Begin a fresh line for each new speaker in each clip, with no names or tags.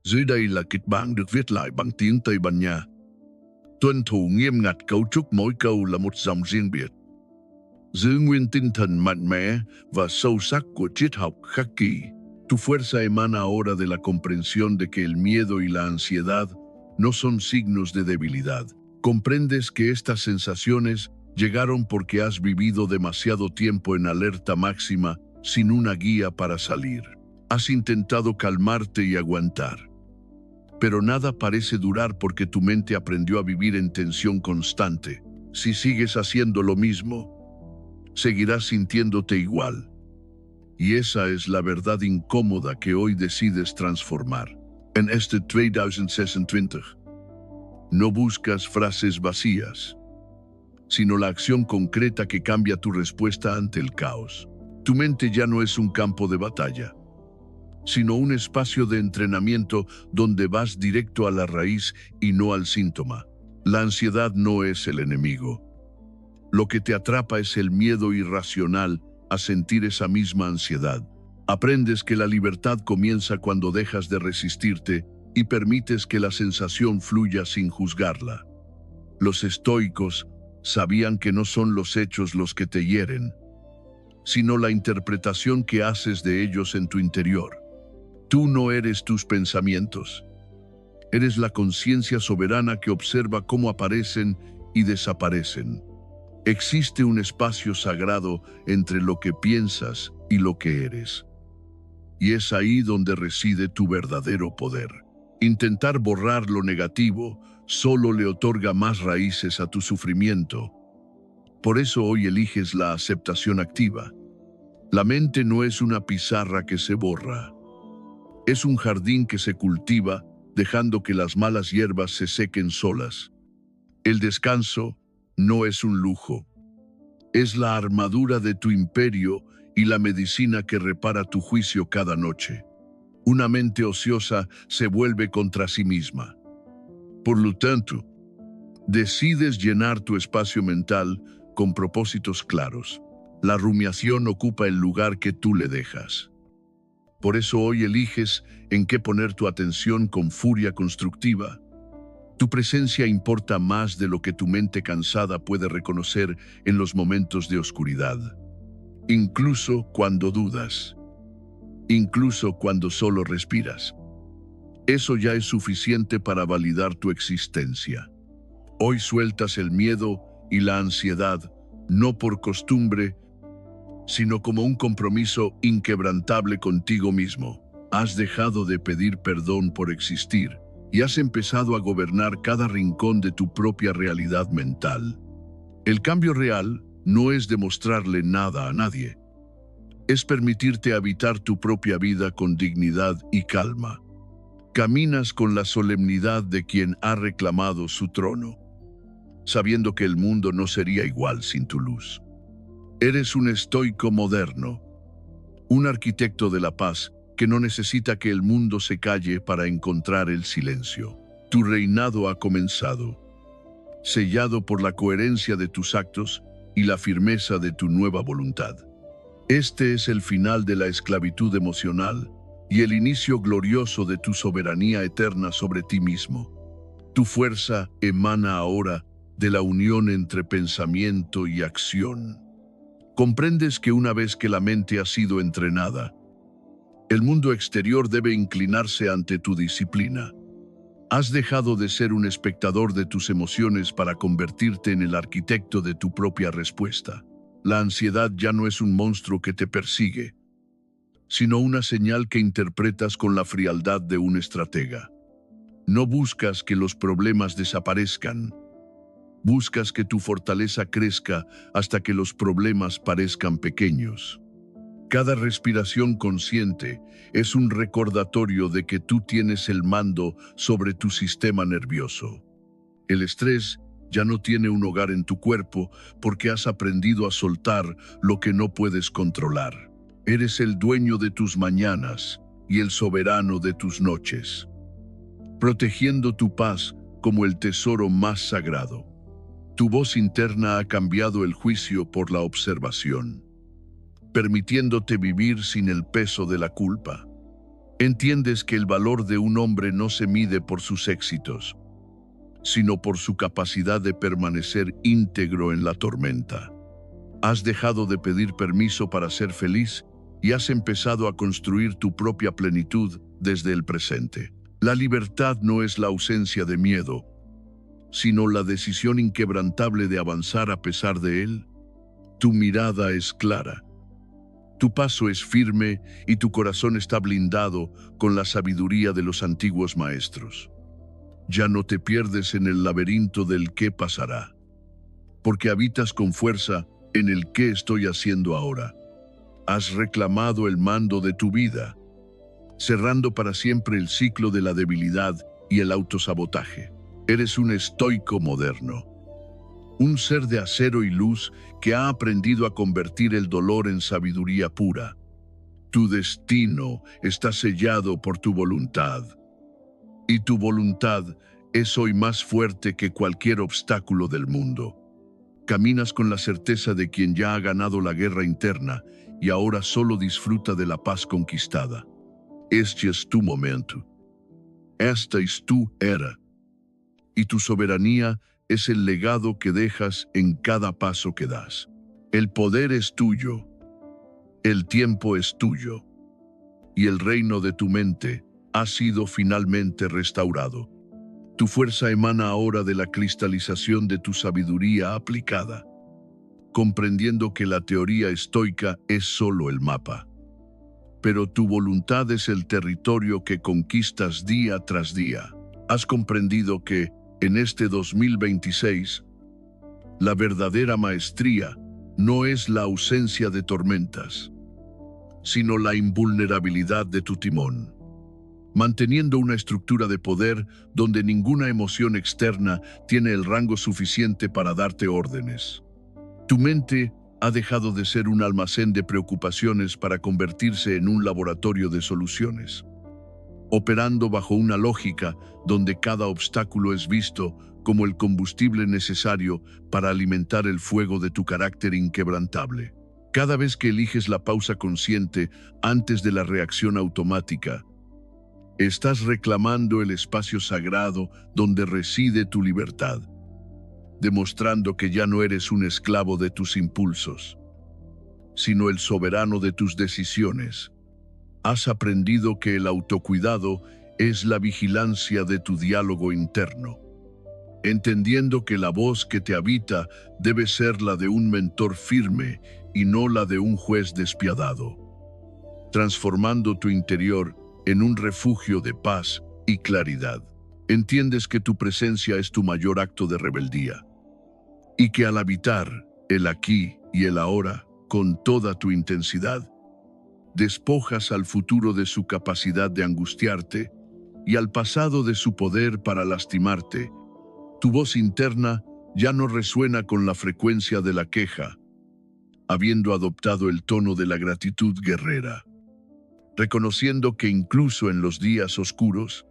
Dưới đây là kịch bản được viết lại bằng tiếng Tây Ban Nha. Tuân thủ nghiêm ngặt cấu trúc, mỗi câu là một dòng riêng biệt. Giữ nguyên tinh thần mạnh mẽ và sâu sắc của triết học khắc kỷ. Tu fuerza emana ahora de la comprensión de que el miedo y la ansiedad no son signos de debilidad. Comprendes que estas sensaciones llegaron porque has vivido demasiado tiempo en alerta máxima sin una guía para salir. Has intentado calmarte y aguantar. Pero nada parece durar porque tu mente aprendió a vivir en tensión constante. Si sigues haciendo lo mismo, seguirás sintiéndote igual. Y esa es la verdad incómoda que hoy decides transformar. En este 2026, no buscas frases vacías, sino la acción concreta que cambia tu respuesta ante el caos. Tu mente ya no es un campo de batalla, sino un espacio de entrenamiento donde vas directo a la raíz y no al síntoma. La ansiedad no es el enemigo. Lo que te atrapa es el miedo irracional a sentir esa misma ansiedad. Aprendes que la libertad comienza cuando dejas de resistirte y permites que la sensación fluya sin juzgarla. Los estoicos sabían que no son los hechos los que te hieren, sino la interpretación que haces de ellos en tu interior. Tú no eres tus pensamientos. Eres la conciencia soberana que observa cómo aparecen y desaparecen. Existe un espacio sagrado entre lo que piensas y lo que eres. Y es ahí donde reside tu verdadero poder. Intentar borrar lo negativo solo le otorga más raíces a tu sufrimiento. Por eso hoy eliges la aceptación activa. La mente no es una pizarra que se borra. Es un jardín que se cultiva, dejando que las malas hierbas se sequen solas. El descanso no es un lujo. Es la armadura de tu imperio y la medicina que repara tu juicio cada noche. Una mente ociosa se vuelve contra sí misma. Por lo tanto, decides llenar tu espacio mental con propósitos claros. La rumiación ocupa el lugar que tú le dejas. Por eso hoy eliges en qué poner tu atención con furia constructiva. Tu presencia importa más de lo que tu mente cansada puede reconocer en los momentos de oscuridad. Incluso cuando dudas. Incluso cuando solo respiras. Eso ya es suficiente para validar tu existencia. Hoy sueltas el miedo y la ansiedad, no por costumbre, sino como un compromiso inquebrantable contigo mismo. Has dejado de pedir perdón por existir y has empezado a gobernar cada rincón de tu propia realidad mental. El cambio real no es demostrarle nada a nadie. Es permitirte habitar tu propia vida con dignidad y calma. Caminas con la solemnidad de quien ha reclamado su trono, sabiendo que el mundo no sería igual sin tu luz. Eres un estoico moderno, un arquitecto de la paz que no necesita que el mundo se calle para encontrar el silencio. Tu reinado ha comenzado, sellado por la coherencia de tus actos y la firmeza de tu nueva voluntad. Este es el final de la esclavitud emocional y el inicio glorioso de tu soberanía eterna sobre ti mismo. Tu fuerza emana ahora de la unión entre pensamiento y acción. Comprendes que una vez que la mente ha sido entrenada, el mundo exterior debe inclinarse ante tu disciplina. Has dejado de ser un espectador de tus emociones para convertirte en el arquitecto de tu propia respuesta. La ansiedad ya no es un monstruo que te persigue, sino una señal que interpretas con la frialdad de un estratega. No buscas que los problemas desaparezcan. Buscas que tu fortaleza crezca hasta que los problemas parezcan pequeños. Cada respiración consciente es un recordatorio de que tú tienes el mando sobre tu sistema nervioso. El estrés ya no tiene un hogar en tu cuerpo porque has aprendido a soltar lo que no puedes controlar. Eres el dueño de tus mañanas y el soberano de tus noches, protegiendo tu paz como el tesoro más sagrado. Tu voz interna ha cambiado el juicio por la observación, permitiéndote vivir sin el peso de la culpa. Entiendes que el valor de un hombre no se mide por sus éxitos, sino por su capacidad de permanecer íntegro en la tormenta. Has dejado de pedir permiso para ser feliz y has empezado a construir tu propia plenitud desde el presente. La libertad no es la ausencia de miedo, sino la decisión inquebrantable de avanzar a pesar de él. Tu mirada es clara, tu paso es firme y tu corazón está blindado con la sabiduría de los antiguos maestros. Ya no te pierdes en el laberinto del qué pasará, porque habitas con fuerza en el qué estoy haciendo ahora. Has reclamado el mando de tu vida, cerrando para siempre el ciclo de la debilidad y el autosabotaje. Eres un estoico moderno, un ser de acero y luz que ha aprendido a convertir el dolor en sabiduría pura. Tu destino está sellado por tu voluntad, y tu voluntad es hoy más fuerte que cualquier obstáculo del mundo. Caminas con la certeza de quien ya ha ganado la guerra interna y ahora solo disfruta de la paz conquistada. Este es tu momento. Esta es tu era. Y tu soberanía es el legado que dejas en cada paso que das. El poder es tuyo. El tiempo es tuyo. Y el reino de tu mente ha sido finalmente restaurado. Tu fuerza emana ahora de la cristalización de tu sabiduría aplicada, comprendiendo que la teoría estoica es solo el mapa. Pero tu voluntad es el territorio que conquistas día tras día. Has comprendido que, en este 2026, la verdadera maestría no es la ausencia de tormentas, sino la invulnerabilidad de tu timón, manteniendo una estructura de poder donde ninguna emoción externa tiene el rango suficiente para darte órdenes. Tu mente ha dejado de ser un almacén de preocupaciones para convertirse en un laboratorio de soluciones, operando bajo una lógica donde cada obstáculo es visto como el combustible necesario para alimentar el fuego de tu carácter inquebrantable. Cada vez que eliges la pausa consciente antes de la reacción automática, estás reclamando el espacio sagrado donde reside tu libertad, demostrando que ya no eres un esclavo de tus impulsos, sino el soberano de tus decisiones. Has aprendido que el autocuidado es la vigilancia de tu diálogo interno, entendiendo que la voz que te habita debe ser la de un mentor firme y no la de un juez despiadado, transformando tu interior en un refugio de paz y claridad. Entiendes que tu presencia es tu mayor acto de rebeldía y que al habitar el aquí y el ahora con toda tu intensidad, despojas al futuro de su capacidad de angustiarte y al pasado de su poder para lastimarte. Tu voz interna ya no resuena con la frecuencia de la queja, habiendo adoptado el tono de la gratitud guerrera, reconociendo que incluso en los días oscuros,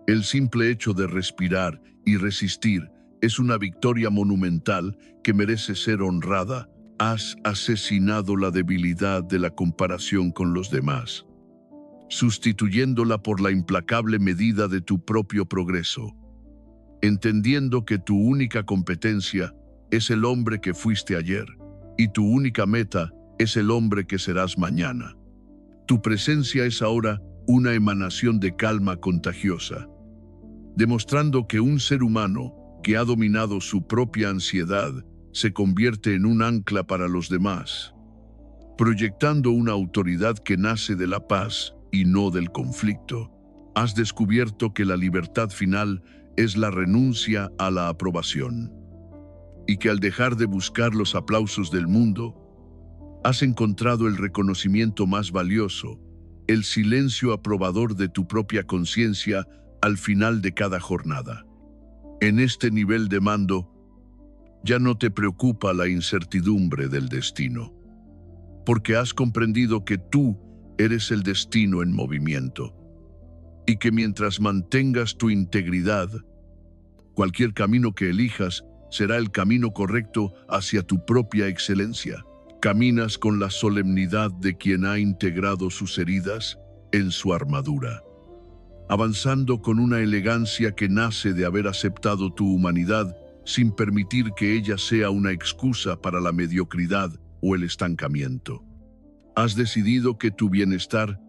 el simple hecho de respirar y resistir es una victoria monumental que merece ser honrada. Has asesinado la debilidad de la comparación con los demás, sustituyéndola por la implacable medida de tu propio progreso, entendiendo que tu única competencia es el hombre que fuiste ayer y tu única meta es el hombre que serás mañana. Tu presencia es ahora una emanación de calma contagiosa, demostrando que un ser humano que ha dominado su propia ansiedad se convierte en un ancla para los demás, proyectando una autoridad que nace de la paz y no del conflicto. Has descubierto que la libertad final es la renuncia a la aprobación, y que al dejar de buscar los aplausos del mundo, has encontrado el reconocimiento más valioso, el silencio aprobador de tu propia conciencia al final de cada jornada. En este nivel de mando, ya no te preocupa la incertidumbre del destino, porque has comprendido que tú eres el destino en movimiento, y que mientras mantengas tu integridad, cualquier camino que elijas será el camino correcto hacia tu propia excelencia. Caminas con la solemnidad de quien ha integrado sus heridas en su armadura, avanzando con una elegancia que nace de haber aceptado tu humanidad sin permitir que ella sea una excusa para la mediocridad o el estancamiento. Has decidido que tu bienestar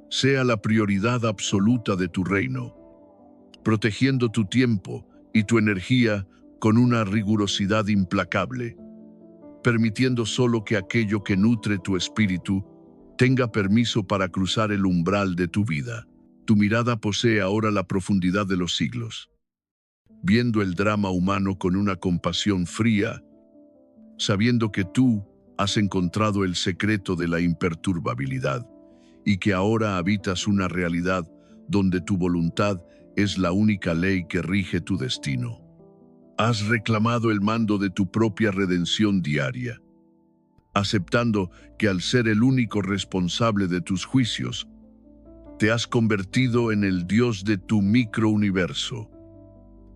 sea la prioridad absoluta de tu reino, protegiendo tu tiempo y tu energía con una rigurosidad implacable, permitiendo solo que aquello que nutre tu espíritu tenga permiso para cruzar el umbral de tu vida. Tu mirada posee ahora la profundidad de los siglos, viendo el drama humano con una compasión fría, sabiendo que tú has encontrado el secreto de la imperturbabilidad y que ahora habitas una realidad donde tu voluntad es la única ley que rige tu destino. Has reclamado el mando de tu propia redención diaria, aceptando que al ser el único responsable de tus juicios, te has convertido en el Dios de tu microuniverso,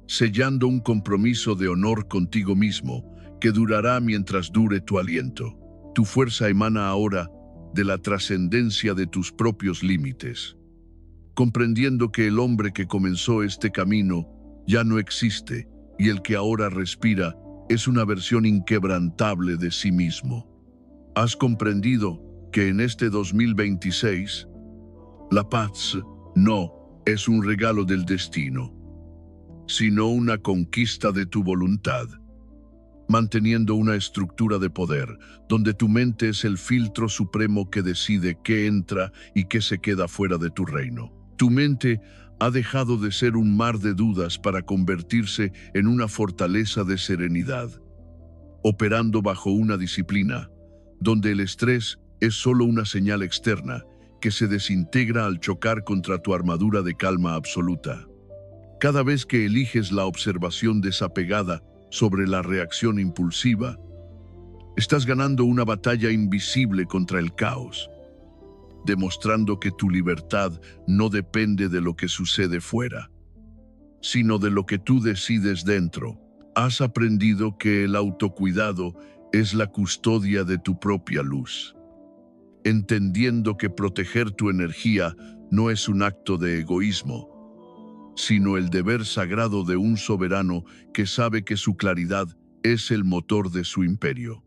sellando un compromiso de honor contigo mismo que durará mientras dure tu aliento. Tu fuerza emana ahora de la trascendencia de tus propios límites, comprendiendo que el hombre que comenzó este camino ya no existe y el que ahora respira es una versión inquebrantable de sí mismo. Has comprendido que en este 2026, la paz no es un regalo del destino, sino una conquista de tu voluntad, manteniendo una estructura de poder donde tu mente es el filtro supremo que decide qué entra y qué se queda fuera de tu reino. Tu mente ha dejado de ser un mar de dudas para convertirse en una fortaleza de serenidad, operando bajo una disciplina donde el estrés es solo una señal externa que se desintegra al chocar contra tu armadura de calma absoluta. Cada vez que eliges la observación desapegada sobre la reacción impulsiva, estás ganando una batalla invisible contra el caos, demostrando que tu libertad no depende de lo que sucede fuera, sino de lo que tú decides dentro. Has aprendido que el autocuidado es la custodia de tu propia luz, entendiendo que proteger tu energía no es un acto de egoísmo, sino el deber sagrado de un soberano que sabe que su claridad es el motor de su imperio.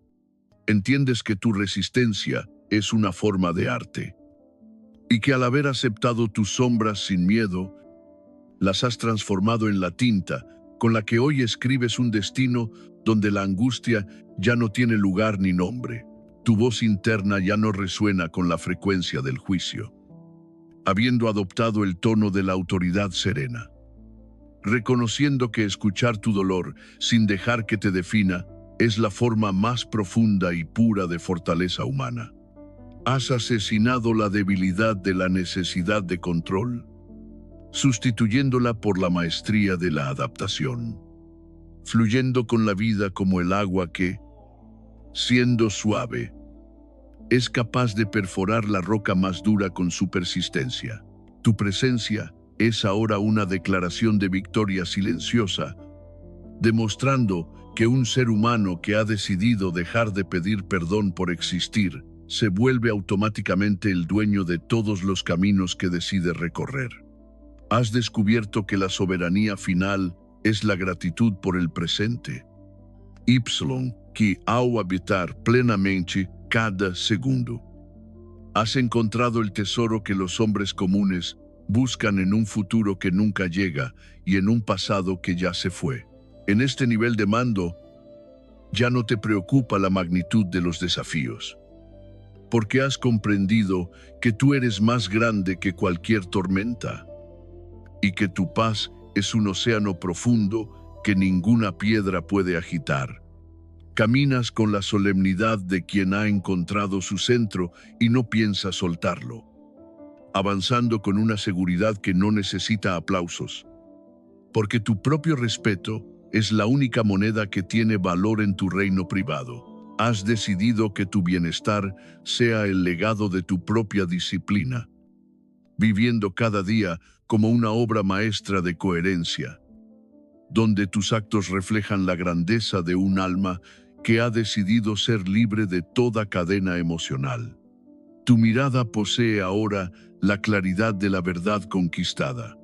Entiendes que tu resistencia es una forma de arte, y que al haber aceptado tus sombras sin miedo, las has transformado en la tinta con la que hoy escribes un destino donde la angustia ya no tiene lugar ni nombre. Tu voz interna ya no resuena con la frecuencia del juicio, habiendo adoptado el tono de la autoridad serena, reconociendo que escuchar tu dolor sin dejar que te defina es la forma más profunda y pura de fortaleza humana. Has asesinado la debilidad de la necesidad de control, sustituyéndola por la maestría de la adaptación, fluyendo con la vida como el agua que, siendo suave, es capaz de perforar la roca más dura con su persistencia. Tu presencia es ahora una declaración de victoria silenciosa, demostrando que un ser humano que ha decidido dejar de pedir perdón por existir se vuelve automáticamente el dueño de todos los caminos que decide recorrer. Has descubierto que la soberanía final es la gratitud por el presente, que ao habitar plenamente cada segundo. Has encontrado el tesoro que los hombres comunes buscan en un futuro que nunca llega y en un pasado que ya se fue. En este nivel de mando, ya no te preocupa la magnitud de los desafíos, porque has comprendido que tú eres más grande que cualquier tormenta y que tu paz es un océano profundo que ninguna piedra puede agitar. Caminas con la solemnidad de quien ha encontrado su centro y no piensa soltarlo, avanzando con una seguridad que no necesita aplausos, porque tu propio respeto es la única moneda que tiene valor en tu reino privado. Has decidido que tu bienestar sea el legado de tu propia disciplina, viviendo cada día como una obra maestra de coherencia, donde tus actos reflejan la grandeza de un alma que ha decidido ser libre de toda cadena emocional. Tu mirada posee ahora la claridad de la verdad conquistada,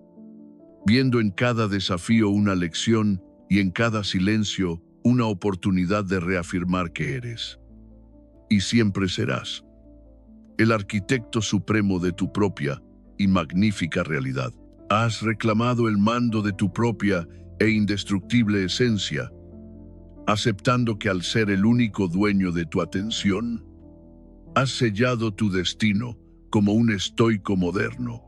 viendo en cada desafío una lección y en cada silencio una oportunidad de reafirmar que eres, y siempre serás, el arquitecto supremo de tu propia y magnífica realidad. Has reclamado el mando de tu propia e indestructible esencia, aceptando que al ser el único dueño de tu atención, has sellado tu destino como un estoico moderno,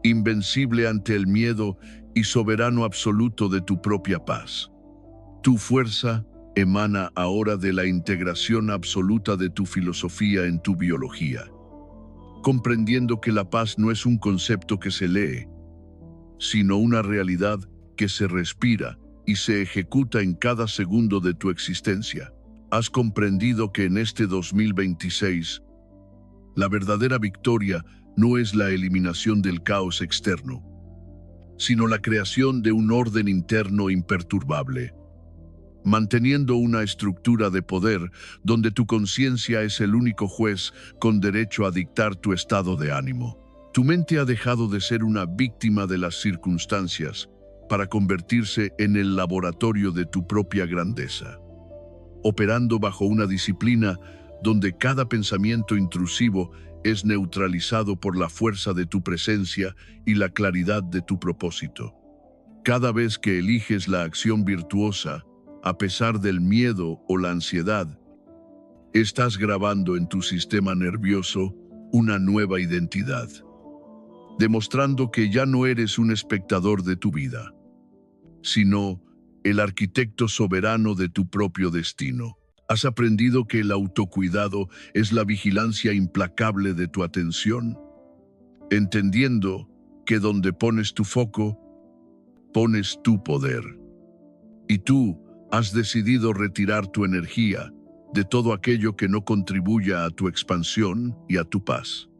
invencible ante el miedo y soberano absoluto de tu propia paz. Tu fuerza emana ahora de la integración absoluta de tu filosofía en tu biología, comprendiendo que la paz no es un concepto que se lee, sino una realidad que se respira y se ejecuta en cada segundo de tu existencia. Has comprendido que en este 2026, la verdadera victoria no es la eliminación del caos externo, sino la creación de un orden interno imperturbable, manteniendo una estructura de poder donde tu conciencia es el único juez con derecho a dictar tu estado de ánimo. Tu mente ha dejado de ser una víctima de las circunstancias para convertirse en el laboratorio de tu propia grandeza, operando bajo una disciplina donde cada pensamiento intrusivo es neutralizado por la fuerza de tu presencia y la claridad de tu propósito. Cada vez que eliges la acción virtuosa, a pesar del miedo o la ansiedad, estás grabando en tu sistema nervioso una nueva identidad, demostrando que ya no eres un espectador de tu vida, sino el arquitecto soberano de tu propio destino. Has aprendido que el autocuidado es la vigilancia implacable de tu atención, entendiendo que donde pones tu foco, pones tu poder. Y tú has decidido retirar tu energía de todo aquello que no contribuya a tu expansión y a tu paz.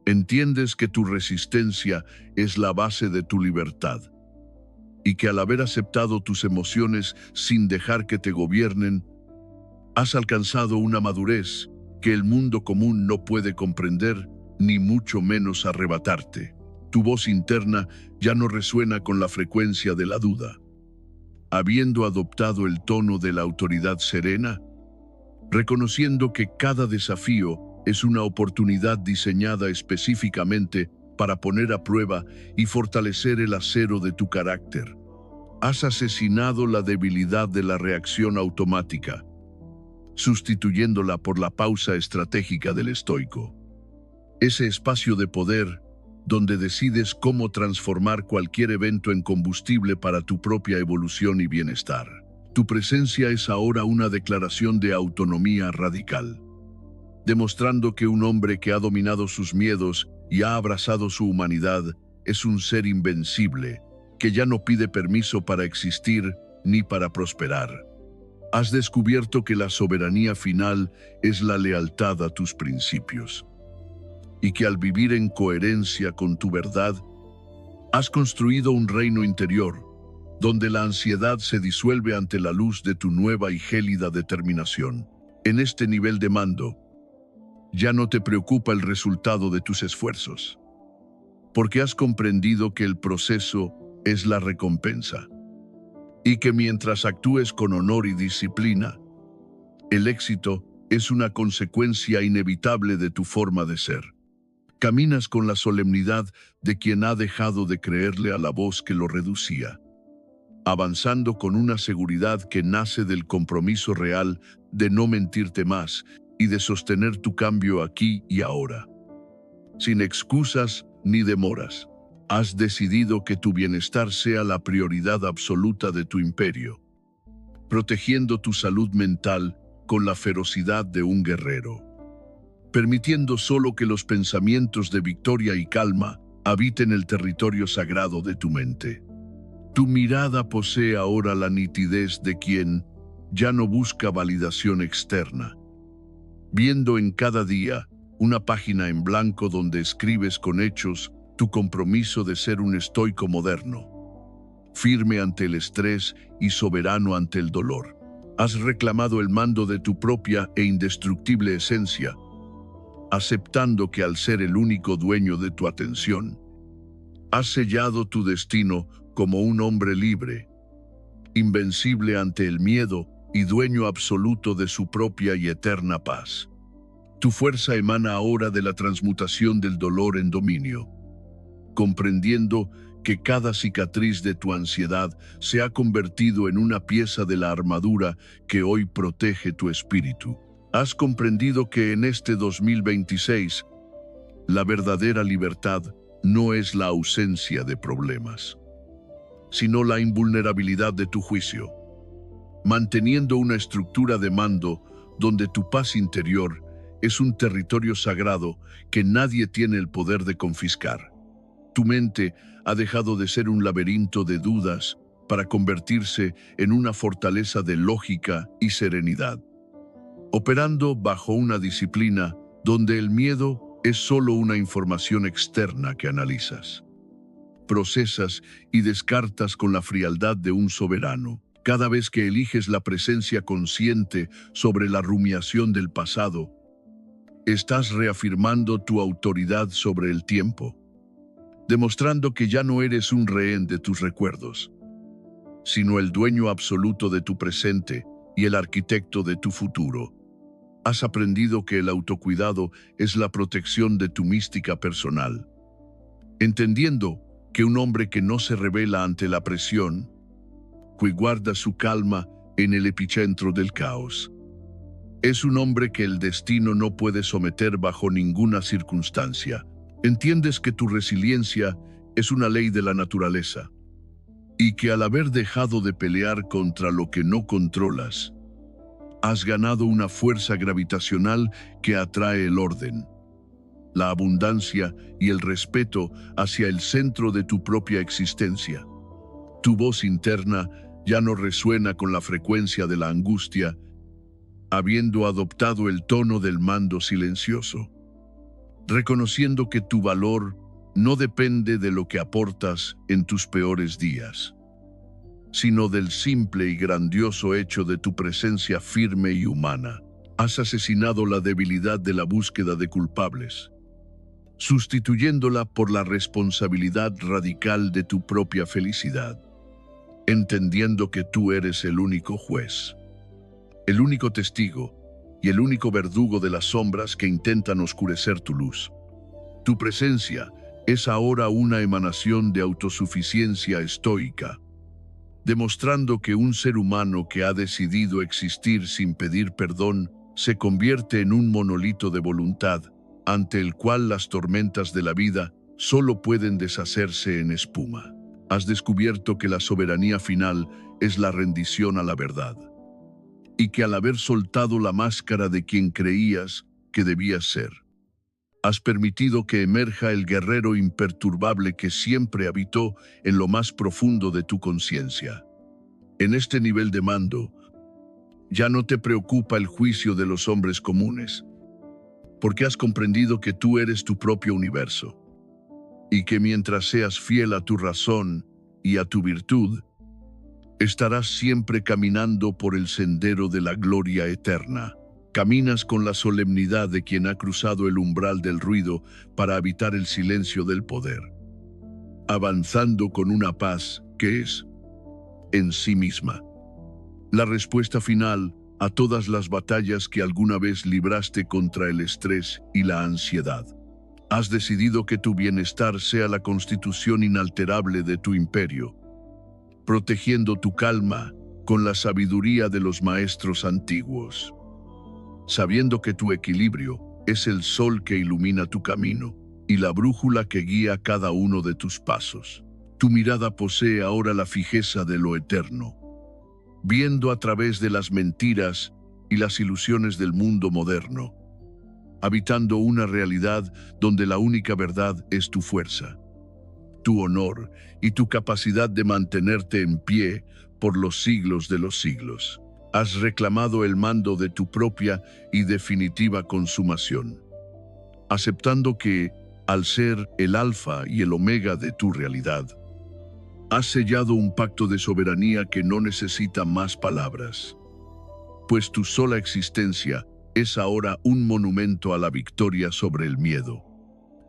Entiendes que tu resistencia es la base de tu libertad, y que al haber aceptado tus emociones sin dejar que te gobiernen, has alcanzado una madurez que el mundo común no puede comprender, ni mucho menos arrebatarte. Tu voz interna ya no resuena con la frecuencia de la duda. Habiendo adoptado el tono de la autoridad serena, reconociendo que cada desafío es una oportunidad diseñada específicamente para poner a prueba y fortalecer el acero de tu carácter. Has asesinado la debilidad de la reacción automática, sustituyéndola por la pausa estratégica del estoico. Ese espacio de poder donde decides cómo transformar cualquier evento en combustible para tu propia evolución y bienestar. Tu presencia es ahora una declaración de autonomía radical, demostrando que un hombre que ha dominado sus miedos y ha abrazado su humanidad es un ser invencible, que ya no pide permiso para existir ni para prosperar. Has descubierto que la soberanía final es la lealtad a tus principios, y que al vivir en coherencia con tu verdad, has construido un reino interior, donde la ansiedad se disuelve ante la luz de tu nueva y gélida determinación. En este nivel de mando, ya no te preocupa el resultado de tus esfuerzos, porque has comprendido que el proceso es la recompensa, y que mientras actúes con honor y disciplina, el éxito es una consecuencia inevitable de tu forma de ser. Caminas con la solemnidad de quien ha dejado de creerle a la voz que lo reducía, avanzando con una seguridad que nace del compromiso real de no mentirte más y de sostener tu cambio aquí y ahora. Sin excusas ni demoras, has decidido que tu bienestar sea la prioridad absoluta de tu imperio, protegiendo tu salud mental con la ferocidad de un guerrero, permitiendo solo que los pensamientos de victoria y calma habiten el territorio sagrado de tu mente. Tu mirada posee ahora la nitidez de quien ya no busca validación externa, viendo en cada día una página en blanco donde escribes con hechos tu compromiso de ser un estoico moderno, firme ante el estrés y soberano ante el dolor. Has reclamado el mando de tu propia e indestructible esencia, aceptando que al ser el único dueño de tu atención, has sellado tu destino como un hombre libre, invencible ante el miedo y dueño absoluto de su propia y eterna paz. Tu fuerza emana ahora de la transmutación del dolor en dominio, comprendiendo que cada cicatriz de tu ansiedad se ha convertido en una pieza de la armadura que hoy protege tu espíritu. Has comprendido que en este 2026, la verdadera libertad no es la ausencia de problemas, sino la invulnerabilidad de tu juicio, manteniendo una estructura de mando donde tu paz interior es un territorio sagrado que nadie tiene el poder de confiscar. Tu mente ha dejado de ser un laberinto de dudas para convertirse en una fortaleza de lógica y serenidad, operando bajo una disciplina donde el miedo es solo una información externa que analizas, procesas y descartas con la frialdad de un soberano. Cada vez que eliges la presencia consciente sobre la rumiación del pasado, estás reafirmando tu autoridad sobre el tiempo, demostrando que ya no eres un rehén de tus recuerdos, sino el dueño absoluto de tu presente y el arquitecto de tu futuro. Has aprendido que el autocuidado es la protección de tu mística personal, entendiendo que un hombre que no se revela ante la presión, que guarda su calma en el epicentro del caos, es un hombre que el destino no puede someter bajo ninguna circunstancia. Entiendes que tu resiliencia es una ley de la naturaleza y que al haber dejado de pelear contra lo que no controlas, has ganado una fuerza gravitacional que atrae el orden, la abundancia y el respeto hacia el centro de tu propia existencia. Tu voz interna ya no resuena con la frecuencia de la angustia, habiendo adoptado el tono del mando silencioso, reconociendo que tu valor no depende de lo que aportas en tus peores días, sino del simple y grandioso hecho de tu presencia firme y humana. Has asesinado la debilidad de la búsqueda de culpables, sustituyéndola por la responsabilidad radical de tu propia felicidad, entendiendo que tú eres el único juez, el único testigo y el único verdugo de las sombras que intentan oscurecer tu luz. Tu presencia es ahora una emanación de autosuficiencia estoica, demostrando que un ser humano que ha decidido existir sin pedir perdón se convierte en un monolito de voluntad, ante el cual las tormentas de la vida solo pueden deshacerse en espuma. Has descubierto que la soberanía final es la rendición a la verdad, y que al haber soltado la máscara de quien creías que debías ser, has permitido que emerja el guerrero imperturbable que siempre habitó en lo más profundo de tu conciencia. En este nivel de mando, ya no te preocupa el juicio de los hombres comunes, porque has comprendido que tú eres tu propio universo, y que mientras seas fiel a tu razón y a tu virtud, estarás siempre caminando por el sendero de la gloria eterna. Caminas con la solemnidad de quien ha cruzado el umbral del ruido para habitar el silencio del poder, avanzando con una paz que es, en sí misma, la respuesta final a todas las batallas que alguna vez libraste contra el estrés y la ansiedad. Has decidido que tu bienestar sea la constitución inalterable de tu imperio, protegiendo tu calma con la sabiduría de los maestros antiguos, sabiendo que tu equilibrio es el sol que ilumina tu camino y la brújula que guía cada uno de tus pasos. Tu mirada posee ahora la fijeza de lo eterno, viendo a través de las mentiras y las ilusiones del mundo moderno, habitando una realidad donde la única verdad es tu fuerza, tu honor y tu capacidad de mantenerte en pie por los siglos de los siglos. Has reclamado el mando de tu propia y definitiva consumación, aceptando que, al ser el alfa y el omega de tu realidad, has sellado un pacto de soberanía que no necesita más palabras, pues tu sola existencia es ahora un monumento a la victoria sobre el miedo.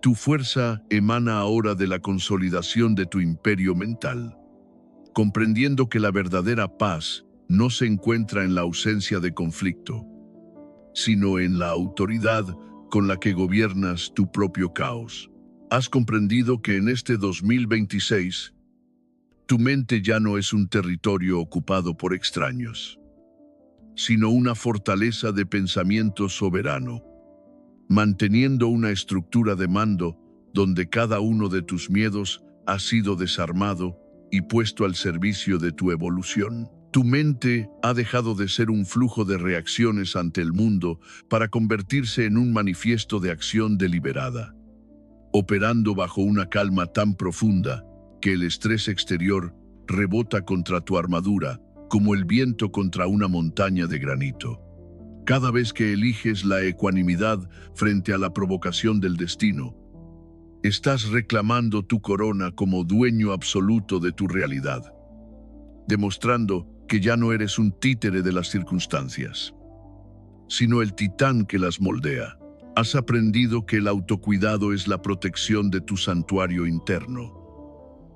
Tu fuerza emana ahora de la consolidación de tu imperio mental, comprendiendo que la verdadera paz no se encuentra en la ausencia de conflicto, sino en la autoridad con la que gobiernas tu propio caos. Has comprendido que en este 2026, tu mente ya no es un territorio ocupado por extraños, sino una fortaleza de pensamiento soberano, manteniendo una estructura de mando donde cada uno de tus miedos ha sido desarmado y puesto al servicio de tu evolución. Tu mente ha dejado de ser un flujo de reacciones ante el mundo para convertirse en un manifiesto de acción deliberada, operando bajo una calma tan profunda que el estrés exterior rebota contra tu armadura como el viento contra una montaña de granito. Cada vez que eliges la ecuanimidad frente a la provocación del destino, estás reclamando tu corona como dueño absoluto de tu realidad, demostrando que ya no eres un títere de las circunstancias, sino el titán que las moldea. Has aprendido que el autocuidado es la protección de tu santuario interno,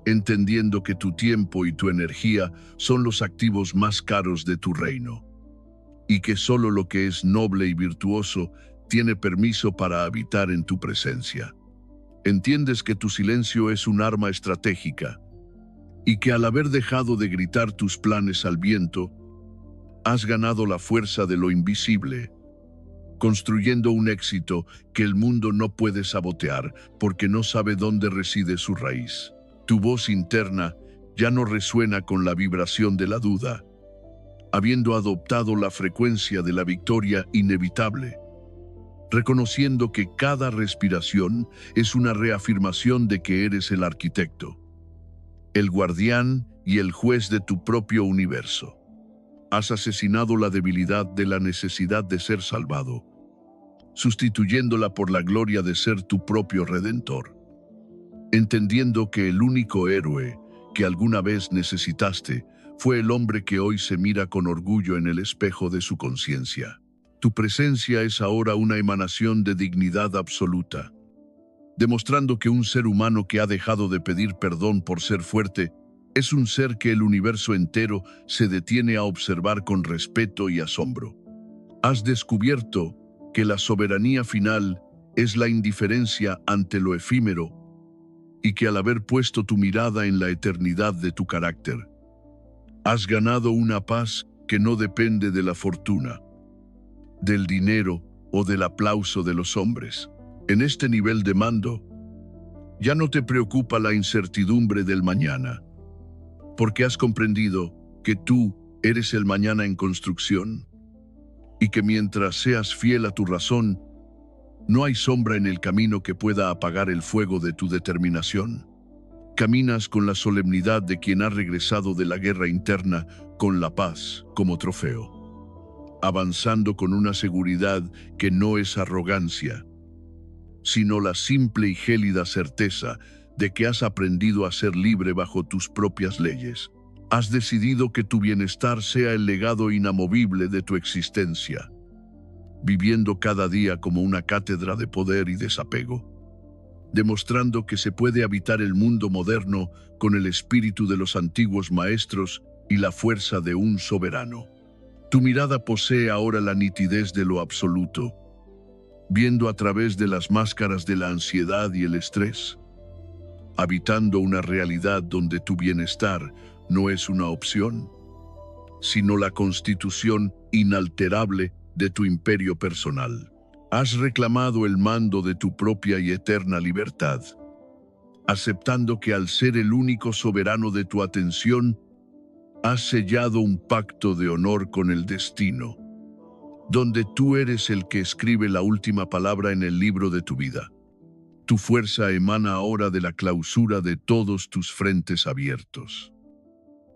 entendiendo que tu tiempo y tu energía son los activos más caros de tu reino, y que solo lo que es noble y virtuoso tiene permiso para habitar en tu presencia. Entiendes que tu silencio es un arma estratégica, y que al haber dejado de gritar tus planes al viento, has ganado la fuerza de lo invisible, construyendo un éxito que el mundo no puede sabotear porque no sabe dónde reside su raíz. Tu voz interna ya no resuena con la vibración de la duda, habiendo adoptado la frecuencia de la victoria inevitable, reconociendo que cada respiración es una reafirmación de que eres el arquitecto, el guardián y el juez de tu propio universo. Has asesinado la debilidad de la necesidad de ser salvado, sustituyéndola por la gloria de ser tu propio redentor, entendiendo que el único héroe que alguna vez necesitaste fue el hombre que hoy se mira con orgullo en el espejo de su conciencia. Tu presencia es ahora una emanación de dignidad absoluta, demostrando que un ser humano que ha dejado de pedir perdón por ser fuerte es un ser que el universo entero se detiene a observar con respeto y asombro. Has descubierto que la soberanía final es la indiferencia ante lo efímero y que al haber puesto tu mirada en la eternidad de tu carácter, has ganado una paz que no depende de la fortuna, del dinero o del aplauso de los hombres. En este nivel de mando, ya no te preocupa la incertidumbre del mañana, porque has comprendido que tú eres el mañana en construcción y que mientras seas fiel a tu razón, no hay sombra en el camino que pueda apagar el fuego de tu determinación. Caminas con la solemnidad de quien ha regresado de la guerra interna con la paz como trofeo, avanzando con una seguridad que no es arrogancia, sino la simple y gélida certeza de que has aprendido a ser libre bajo tus propias leyes. Has decidido que tu bienestar sea el legado inamovible de tu existencia, viviendo cada día como una cátedra de poder y desapego, demostrando que se puede habitar el mundo moderno con el espíritu de los antiguos maestros y la fuerza de un soberano. Tu mirada posee ahora la nitidez de lo absoluto, viendo a través de las máscaras de la ansiedad y el estrés, habitando una realidad donde tu bienestar no es una opción, sino la constitución inalterable de tu imperio personal. Has reclamado el mando de tu propia y eterna libertad, aceptando que al ser el único soberano de tu atención, has sellado un pacto de honor con el destino, donde tú eres el que escribe la última palabra en el libro de tu vida. Tu fuerza emana ahora de la clausura de todos tus frentes abiertos,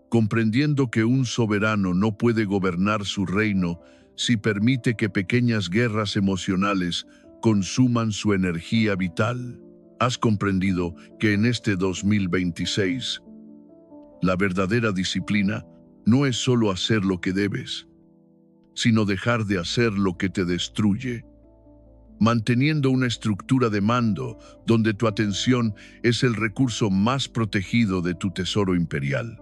comprendiendo que un soberano no puede gobernar su reino si permite que pequeñas guerras emocionales consuman su energía vital. Has comprendido que en este 2026, la verdadera disciplina no es solo hacer lo que debes, sino dejar de hacer lo que te destruye, manteniendo una estructura de mando donde tu atención es el recurso más protegido de tu tesoro imperial.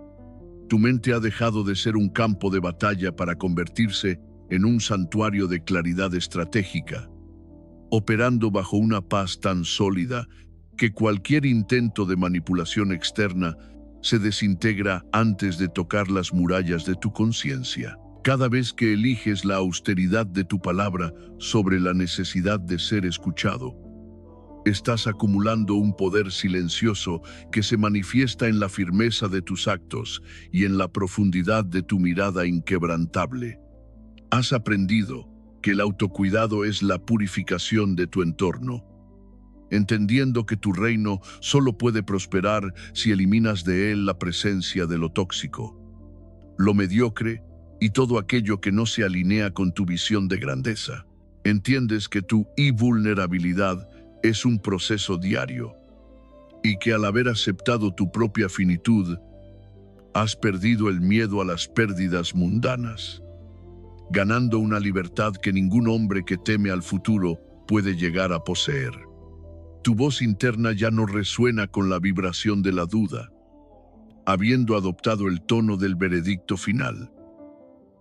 Tu mente ha dejado de ser un campo de batalla para convertirse en un santuario de claridad estratégica, operando bajo una paz tan sólida que cualquier intento de manipulación externa se desintegra antes de tocar las murallas de tu conciencia. Cada vez que eliges la austeridad de tu palabra sobre la necesidad de ser escuchado, estás acumulando un poder silencioso que se manifiesta en la firmeza de tus actos y en la profundidad de tu mirada inquebrantable. Has aprendido que el autocuidado es la purificación de tu entorno, entendiendo que tu reino solo puede prosperar si eliminas de él la presencia de lo tóxico, lo mediocre y todo aquello que no se alinea con tu visión de grandeza. Entiendes que tu invulnerabilidad es un proceso diario y que al haber aceptado tu propia finitud, has perdido el miedo a las pérdidas mundanas, ganando una libertad que ningún hombre que teme al futuro puede llegar a poseer. Tu voz interna ya no resuena con la vibración de la duda, habiendo adoptado el tono del veredicto final,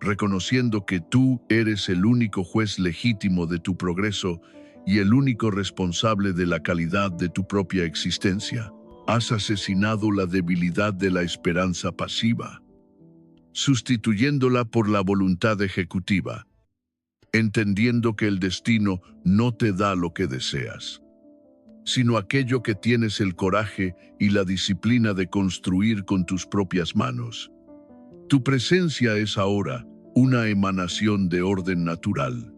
reconociendo que tú eres el único juez legítimo de tu progreso y el único responsable de la calidad de tu propia existencia. Has asesinado la debilidad de la esperanza pasiva, sustituyéndola por la voluntad ejecutiva, entendiendo que el destino no te da lo que deseas, sino aquello que tienes el coraje y la disciplina de construir con tus propias manos. Tu presencia es ahora una emanación de orden natural,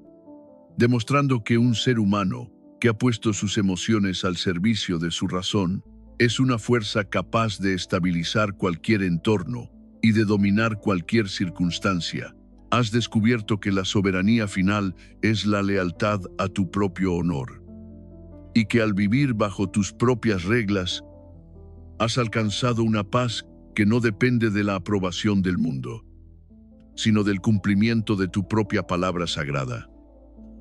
demostrando que un ser humano que ha puesto sus emociones al servicio de su razón es una fuerza capaz de estabilizar cualquier entorno y de dominar cualquier circunstancia. Has descubierto que la soberanía final es la lealtad a tu propio honor, y que al vivir bajo tus propias reglas, has alcanzado una paz que no depende de la aprobación del mundo, sino del cumplimiento de tu propia palabra sagrada.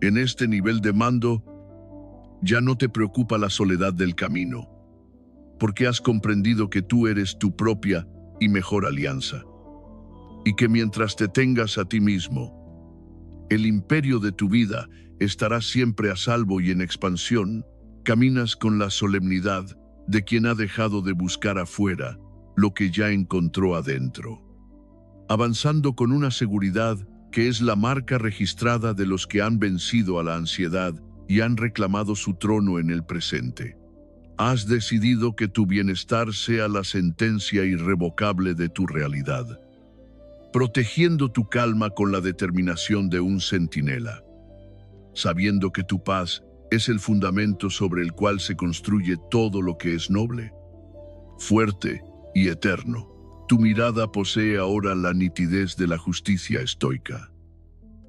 En este nivel de mando, ya no te preocupa la soledad del camino, porque has comprendido que tú eres tu propia y mejor alianza, y que mientras te tengas a ti mismo, el imperio de tu vida estará siempre a salvo y en expansión. Caminas con la solemnidad de quien ha dejado de buscar afuera lo que ya encontró adentro, avanzando con una seguridad que es la marca registrada de los que han vencido a la ansiedad y han reclamado su trono en el presente. Has decidido que tu bienestar sea la sentencia irrevocable de tu realidad, protegiendo tu calma con la determinación de un centinela, sabiendo que tu paz es el fundamento sobre el cual se construye todo lo que es noble, fuerte y eterno. Tu mirada posee ahora la nitidez de la justicia estoica,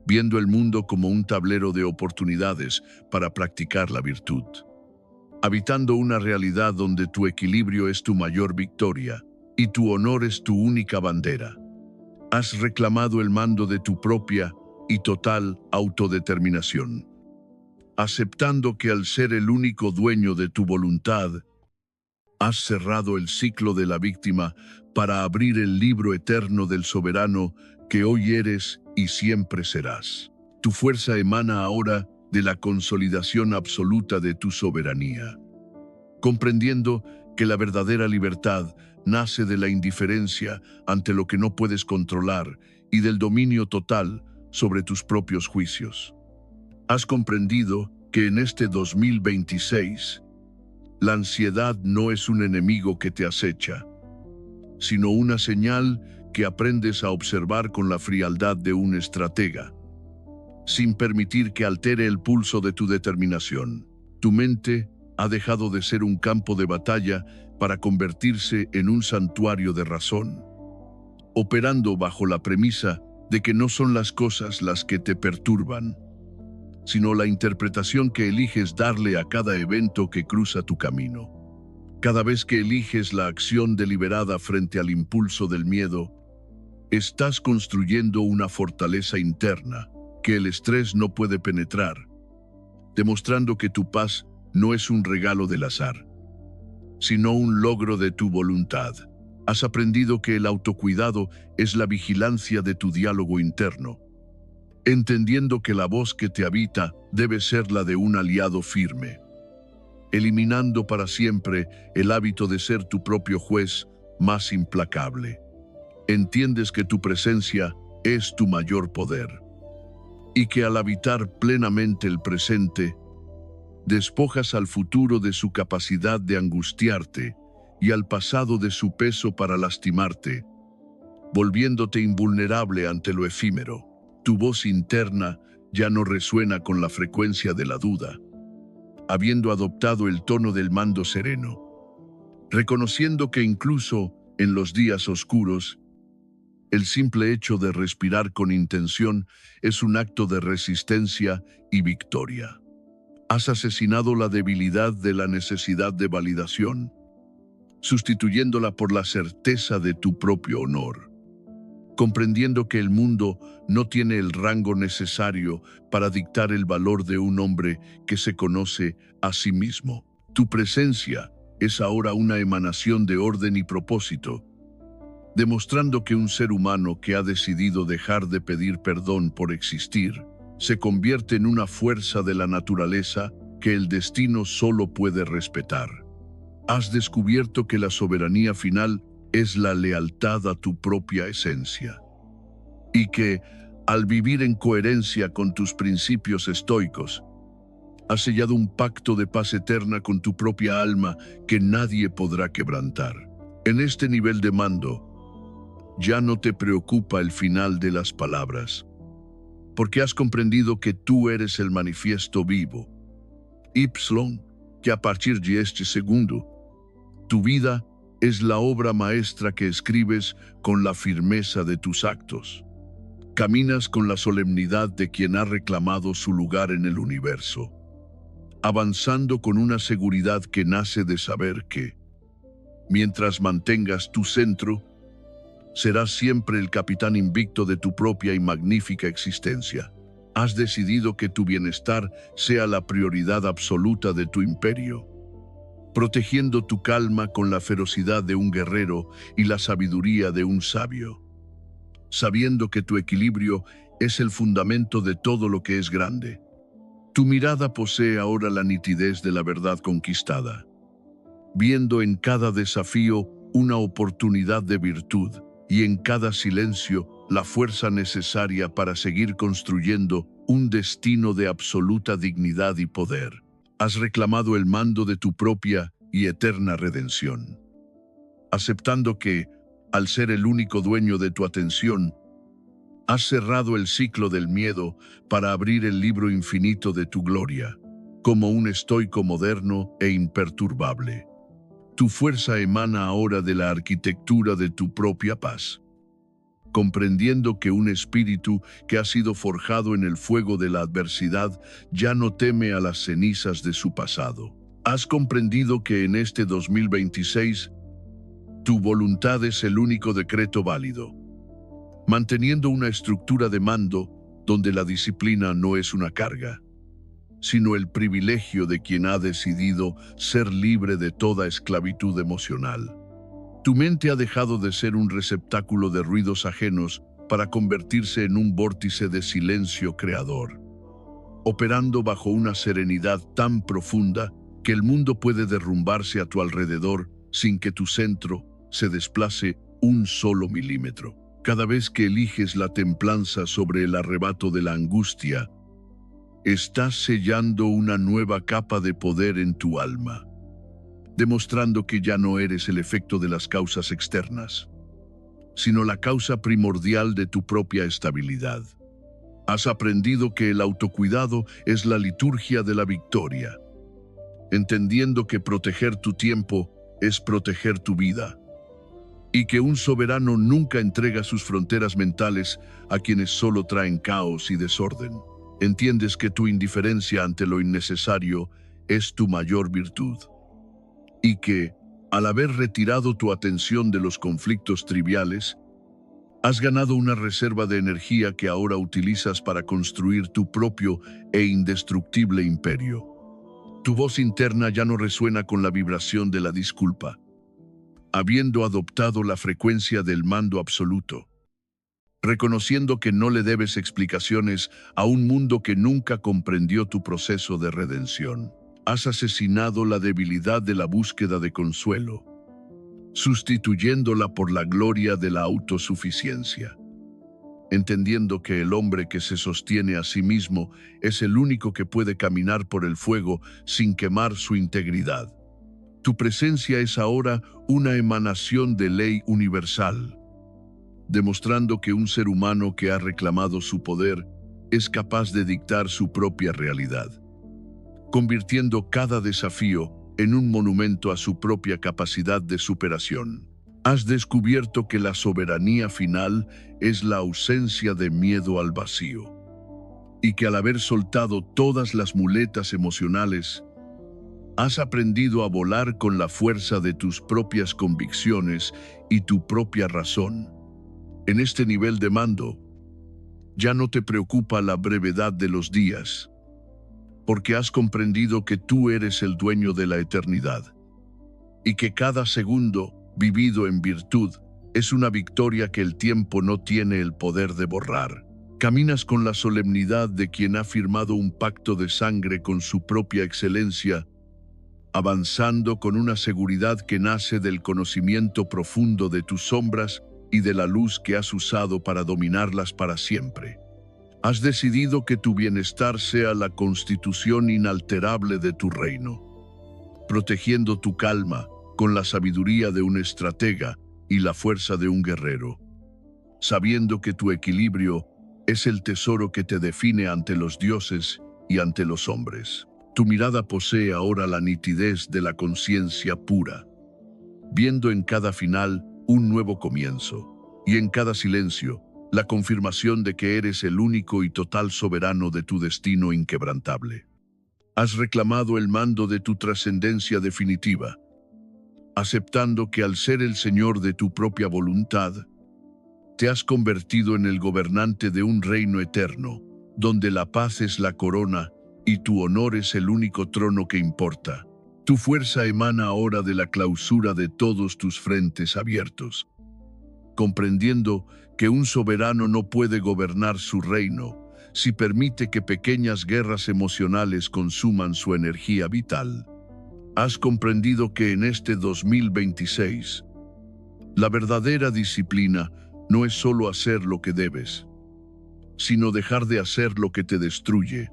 viendo el mundo como un tablero de oportunidades para practicar la virtud, habitando una realidad donde tu equilibrio es tu mayor victoria y tu honor es tu única bandera. Has reclamado el mando de tu propia y total autodeterminación, aceptando que al ser el único dueño de tu voluntad, has cerrado el ciclo de la víctima para abrir el libro eterno del soberano que hoy eres y siempre serás. Tu fuerza emana ahora de la consolidación absoluta de tu soberanía, comprendiendo que la verdadera libertad nace de la indiferencia ante lo que no puedes controlar y del dominio total sobre tus propios juicios. Has comprendido que en este 2026, la ansiedad no es un enemigo que te acecha, sino una señal que aprendes a observar con la frialdad de un estratega, sin permitir que altere el pulso de tu determinación. Tu mente ha dejado de ser un campo de batalla para convertirse en un santuario de razón, operando bajo la premisa de que no son las cosas las que te perturban, sino la interpretación que eliges darle a cada evento que cruza tu camino. Cada vez que eliges la acción deliberada frente al impulso del miedo, Estás construyendo una fortaleza interna que el estrés no puede penetrar, demostrando que tu paz no es un regalo del azar, sino un logro de tu voluntad. Has aprendido que el autocuidado es la vigilancia de tu diálogo interno, entendiendo que la voz que te habita debe ser la de un aliado firme, eliminando para siempre el hábito de ser tu propio juez más implacable. Entiendes que tu presencia es tu mayor poder y que al habitar plenamente el presente, despojas al futuro de su capacidad de angustiarte y al pasado de su peso para lastimarte, volviéndote invulnerable ante lo efímero. Tu voz interna ya no resuena con la frecuencia de la duda, habiendo adoptado el tono del mando sereno, reconociendo que incluso en los días oscuros, el simple hecho de respirar con intención es un acto de resistencia y victoria. Has asesinado la debilidad de la necesidad de validación, sustituyéndola por la certeza de tu propio honor, comprendiendo que el mundo no tiene el rango necesario para dictar el valor de un hombre que se conoce a sí mismo. Tu presencia es ahora una emanación de orden y propósito, demostrando que un ser humano que ha decidido dejar de pedir perdón por existir se convierte en una fuerza de la naturaleza que el destino solo puede respetar. Has descubierto que la soberanía final es la lealtad a tu propia esencia, y que, al vivir en coherencia con tus principios estoicos, has sellado un pacto de paz eterna con tu propia alma que nadie podrá quebrantar. En este nivel de mando, ya no te preocupa el final de las palabras, porque has comprendido que tú eres el manifiesto vivo, que a partir de este segundo, tu vida es la obra maestra que escribes con la firmeza de tus actos. Caminas con la solemnidad de quien ha reclamado su lugar en el universo, avanzando con una seguridad que nace de saber que, mientras mantengas tu centro, serás siempre el capitán invicto de tu propia y magnífica existencia. Has decidido que tu bienestar sea la prioridad absoluta de tu imperio, protegiendo tu calma con la ferocidad de un guerrero y la sabiduría de un sabio, sabiendo que tu equilibrio es el fundamento de todo lo que es grande. Tu mirada posee ahora la nitidez de la verdad conquistada, viendo en cada desafío una oportunidad de virtud y en cada silencio la fuerza necesaria para seguir construyendo un destino de absoluta dignidad y poder. Has reclamado el mando de tu propia y eterna redención, aceptando que, al ser el único dueño de tu atención, has cerrado el ciclo del miedo para abrir el libro infinito de tu gloria, como un estoico moderno e imperturbable. Tu fuerza emana ahora de la arquitectura de tu propia paz, comprendiendo que un espíritu que ha sido forjado en el fuego de la adversidad ya no teme a las cenizas de su pasado. Has comprendido que en este 2026 tu voluntad es el único decreto válido, manteniendo una estructura de mando donde la disciplina no es una carga, sino el privilegio de quien ha decidido ser libre de toda esclavitud emocional. Tu mente ha dejado de ser un receptáculo de ruidos ajenos para convertirse en un vórtice de silencio creador, operando bajo una serenidad tan profunda que el mundo puede derrumbarse a tu alrededor sin que tu centro se desplace un solo milímetro. Cada vez que eliges la templanza sobre el arrebato de la angustia, estás sellando una nueva capa de poder en tu alma, demostrando que ya no eres el efecto de las causas externas, sino la causa primordial de tu propia estabilidad. Has aprendido que el autocuidado es la liturgia de la victoria, entendiendo que proteger tu tiempo es proteger tu vida, y que un soberano nunca entrega sus fronteras mentales a quienes solo traen caos y desorden. Entiendes que tu indiferencia ante lo innecesario es tu mayor virtud, y que, al haber retirado tu atención de los conflictos triviales, Has ganado una reserva de energía que ahora utilizas para construir tu propio e indestructible imperio. Tu voz interna ya no resuena con la vibración de la disculpa, habiendo adoptado la frecuencia del mando absoluto, reconociendo que no le debes explicaciones a un mundo que nunca comprendió tu proceso de redención. Has asesinado la debilidad de la búsqueda de consuelo, sustituyéndola por la gloria de la autosuficiencia, entendiendo que el hombre que se sostiene a sí mismo es el único que puede caminar por el fuego sin quemar su integridad. Tu presencia es ahora una emanación de ley universal, demostrando que un ser humano que ha reclamado su poder es capaz de dictar su propia realidad, convirtiendo cada desafío en un monumento a su propia capacidad de superación. Has descubierto que la soberanía final es la ausencia de miedo al vacío, y que al haber soltado todas las muletas emocionales, has aprendido a volar con la fuerza de tus propias convicciones y tu propia razón. En este nivel de mando, ya no te preocupa la brevedad de los días, porque has comprendido que tú eres el dueño de la eternidad, y que cada segundo vivido en virtud es una victoria que el tiempo no tiene el poder de borrar. Caminas con la solemnidad de quien ha firmado un pacto de sangre con su propia excelencia, avanzando con una seguridad que nace del conocimiento profundo de tus sombras y de la luz que has usado para dominarlas para siempre. Has decidido que tu bienestar sea la constitución inalterable de tu reino, protegiendo tu calma con la sabiduría de un estratega y la fuerza de un guerrero, sabiendo que tu equilibrio es el tesoro que te define ante los dioses y ante los hombres. Tu mirada posee ahora la nitidez de la conciencia pura, viendo en cada final un nuevo comienzo, y en cada silencio la confirmación de que eres el único y total soberano de tu destino inquebrantable. Has reclamado el mando de tu trascendencia definitiva, aceptando que al ser el señor de tu propia voluntad, te has convertido en el gobernante de un reino eterno, donde la paz es la corona y tu honor es el único trono que importa. Tu fuerza emana ahora de la clausura de todos tus frentes abiertos, comprendiendo que un soberano no puede gobernar su reino si permite que pequeñas guerras emocionales consuman su energía vital. Has comprendido que en este 2026, la verdadera disciplina no es solo hacer lo que debes, sino dejar de hacer lo que te destruye,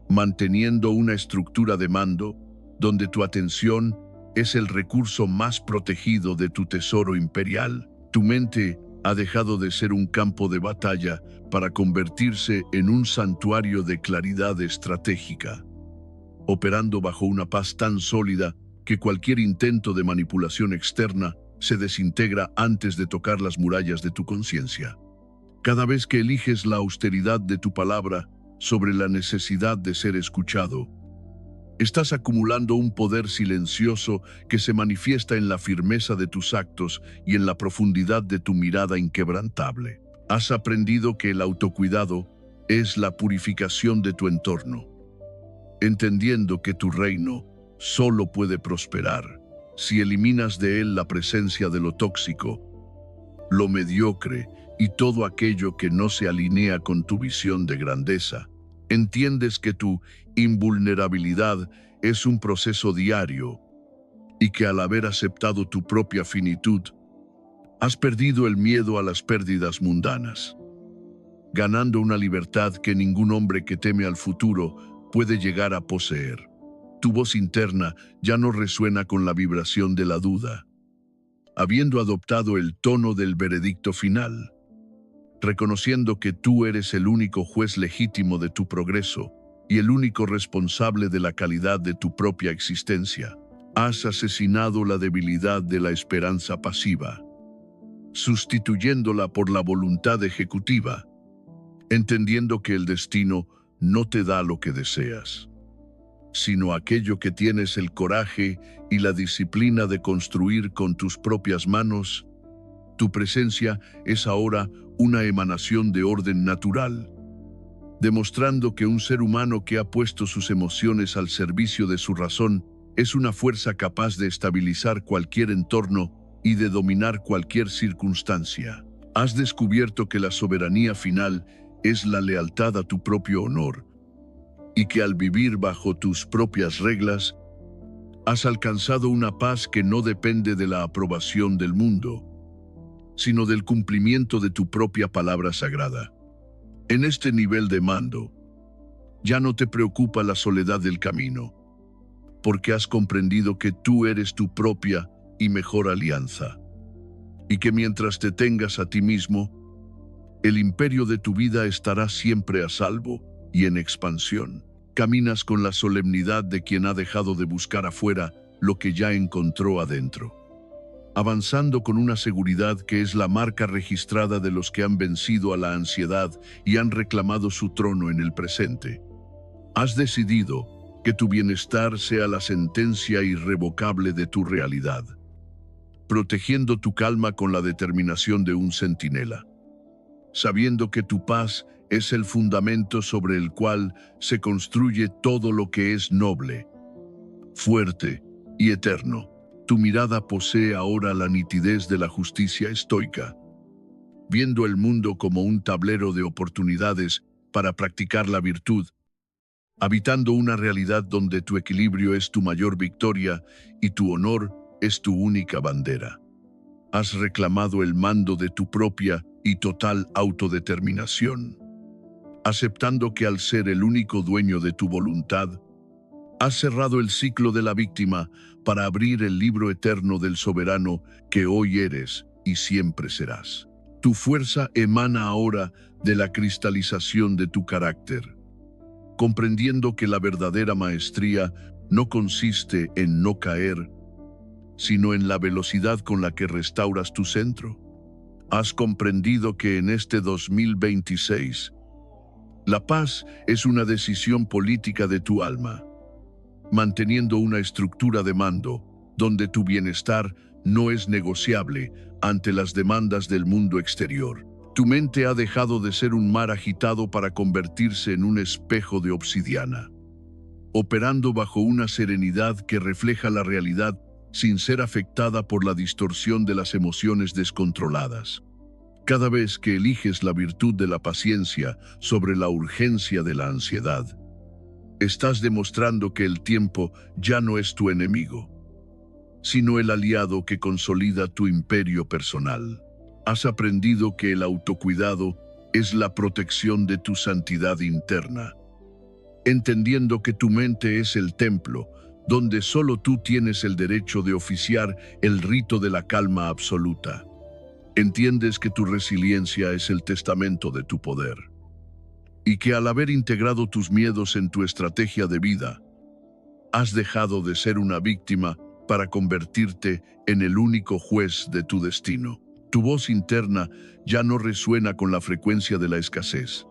manteniendo una estructura de mando donde tu atención es el recurso más protegido de tu tesoro imperial. Tu mente ha dejado de ser un campo de batalla para convertirse en un santuario de claridad estratégica, operando bajo una paz tan sólida que cualquier intento de manipulación externa se desintegra antes de tocar las murallas de tu conciencia. Cada vez que eliges la austeridad de tu palabra sobre la necesidad de ser escuchado, estás acumulando un poder silencioso que se manifiesta en la firmeza de tus actos y en la profundidad de tu mirada inquebrantable. Has aprendido que el autocuidado es la purificación de tu entorno, entendiendo que tu reino solo puede prosperar si eliminas de él la presencia de lo tóxico, lo mediocre y todo aquello que no se alinea con tu visión de grandeza. Entiendes que tu invulnerabilidad es un proceso diario y que al haber aceptado tu propia finitud, has perdido el miedo a las pérdidas mundanas, ganando una libertad que ningún hombre que teme al futuro puede llegar a poseer. Tu voz interna ya no resuena con la vibración de la duda, habiendo adoptado el tono del veredicto final, reconociendo que tú eres el único juez legítimo de tu progreso y el único responsable de la calidad de tu propia existencia. Has asesinado la debilidad de la esperanza pasiva, sustituyéndola por la voluntad ejecutiva, entendiendo que el destino no te da lo que deseas, sino aquello que tienes el coraje y la disciplina de construir con tus propias manos. Tu presencia es ahora una emanación de orden natural, demostrando que un ser humano que ha puesto sus emociones al servicio de su razón es una fuerza capaz de estabilizar cualquier entorno y de dominar cualquier circunstancia. Has descubierto que la soberanía final es la lealtad a tu propio honor, y que al vivir bajo tus propias reglas, has alcanzado una paz que no depende de la aprobación del mundo, sino del cumplimiento de tu propia palabra sagrada. En este nivel de mando, ya no te preocupa la soledad del camino, porque has comprendido que tú eres tu propia y mejor alianza, y que mientras te tengas a ti mismo, el imperio de tu vida estará siempre a salvo y en expansión. Caminas con la solemnidad de quien ha dejado de buscar afuera lo que ya encontró adentro, avanzando con una seguridad que es la marca registrada de los que han vencido a la ansiedad y han reclamado su trono en el presente. Has decidido que tu bienestar sea la sentencia irrevocable de tu realidad, protegiendo tu calma con la determinación de un centinela, sabiendo que tu paz es el fundamento sobre el cual se construye todo lo que es noble, fuerte y eterno. Tu mirada posee ahora la nitidez de la justicia estoica, viendo el mundo como un tablero de oportunidades para practicar la virtud, habitando una realidad donde tu equilibrio es tu mayor victoria y tu honor es tu única bandera. Has reclamado el mando de tu propia y total autodeterminación, aceptando que al ser el único dueño de tu voluntad, has cerrado el ciclo de la víctima para abrir el libro eterno del soberano que hoy eres y siempre serás. Tu fuerza emana ahora de la cristalización de tu carácter, comprendiendo que la verdadera maestría no consiste en no caer, sino en la velocidad con la que restauras tu centro. Has comprendido que en este 2026, la paz es una decisión política de tu alma, manteniendo una estructura de mando donde tu bienestar no es negociable ante las demandas del mundo exterior. Tu mente ha dejado de ser un mar agitado para convertirse en un espejo de obsidiana, operando bajo una serenidad que refleja la realidad sin ser afectada por la distorsión de las emociones descontroladas. Cada vez que eliges la virtud de la paciencia sobre la urgencia de la ansiedad, estás demostrando que el tiempo ya no es tu enemigo, sino el aliado que consolida tu imperio personal. Has aprendido que el autocuidado es la protección de tu santidad interna, entendiendo que tu mente es el templo donde solo tú tienes el derecho de oficiar el rito de la calma absoluta. Entiendes que tu resiliencia es el testamento de tu poder, y que al haber integrado tus miedos en tu estrategia de vida, has dejado de ser una víctima para convertirte en el único juez de tu destino. Tu voz interna ya no resuena con la frecuencia de la escasez,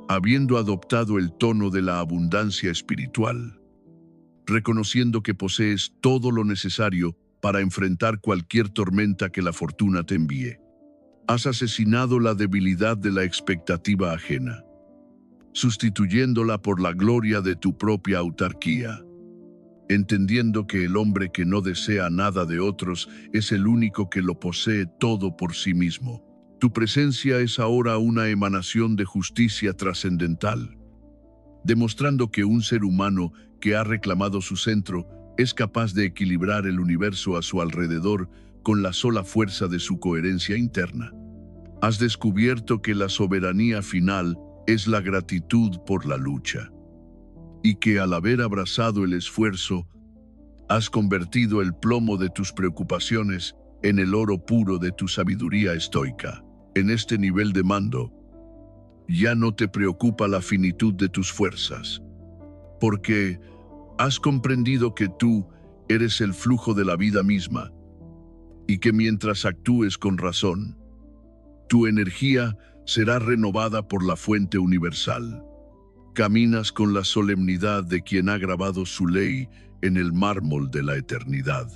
habiendo adoptado el tono de la abundancia espiritual, reconociendo que posees todo lo necesario para enfrentar cualquier tormenta que la fortuna te envíe. Has asesinado la debilidad de la expectativa ajena, sustituyéndola por la gloria de tu propia autarquía, entendiendo que el hombre que no desea nada de otros es el único que lo posee todo por sí mismo. Tu presencia es ahora una emanación de justicia trascendental, demostrando que un ser humano que ha reclamado su centro es capaz de equilibrar el universo a su alrededor con la sola fuerza de su coherencia interna. Has descubierto que la soberanía final es la gratitud por la lucha, y que al haber abrazado el esfuerzo, has convertido el plomo de tus preocupaciones en el oro puro de tu sabiduría estoica. En este nivel de mando, ya no te preocupa la finitud de tus fuerzas, porque has comprendido que tú eres el flujo de la vida misma, y que mientras actúes con razón, tu energía será renovada por la fuente universal. Caminas con la solemnidad de quien ha grabado su ley en el mármol de la eternidad,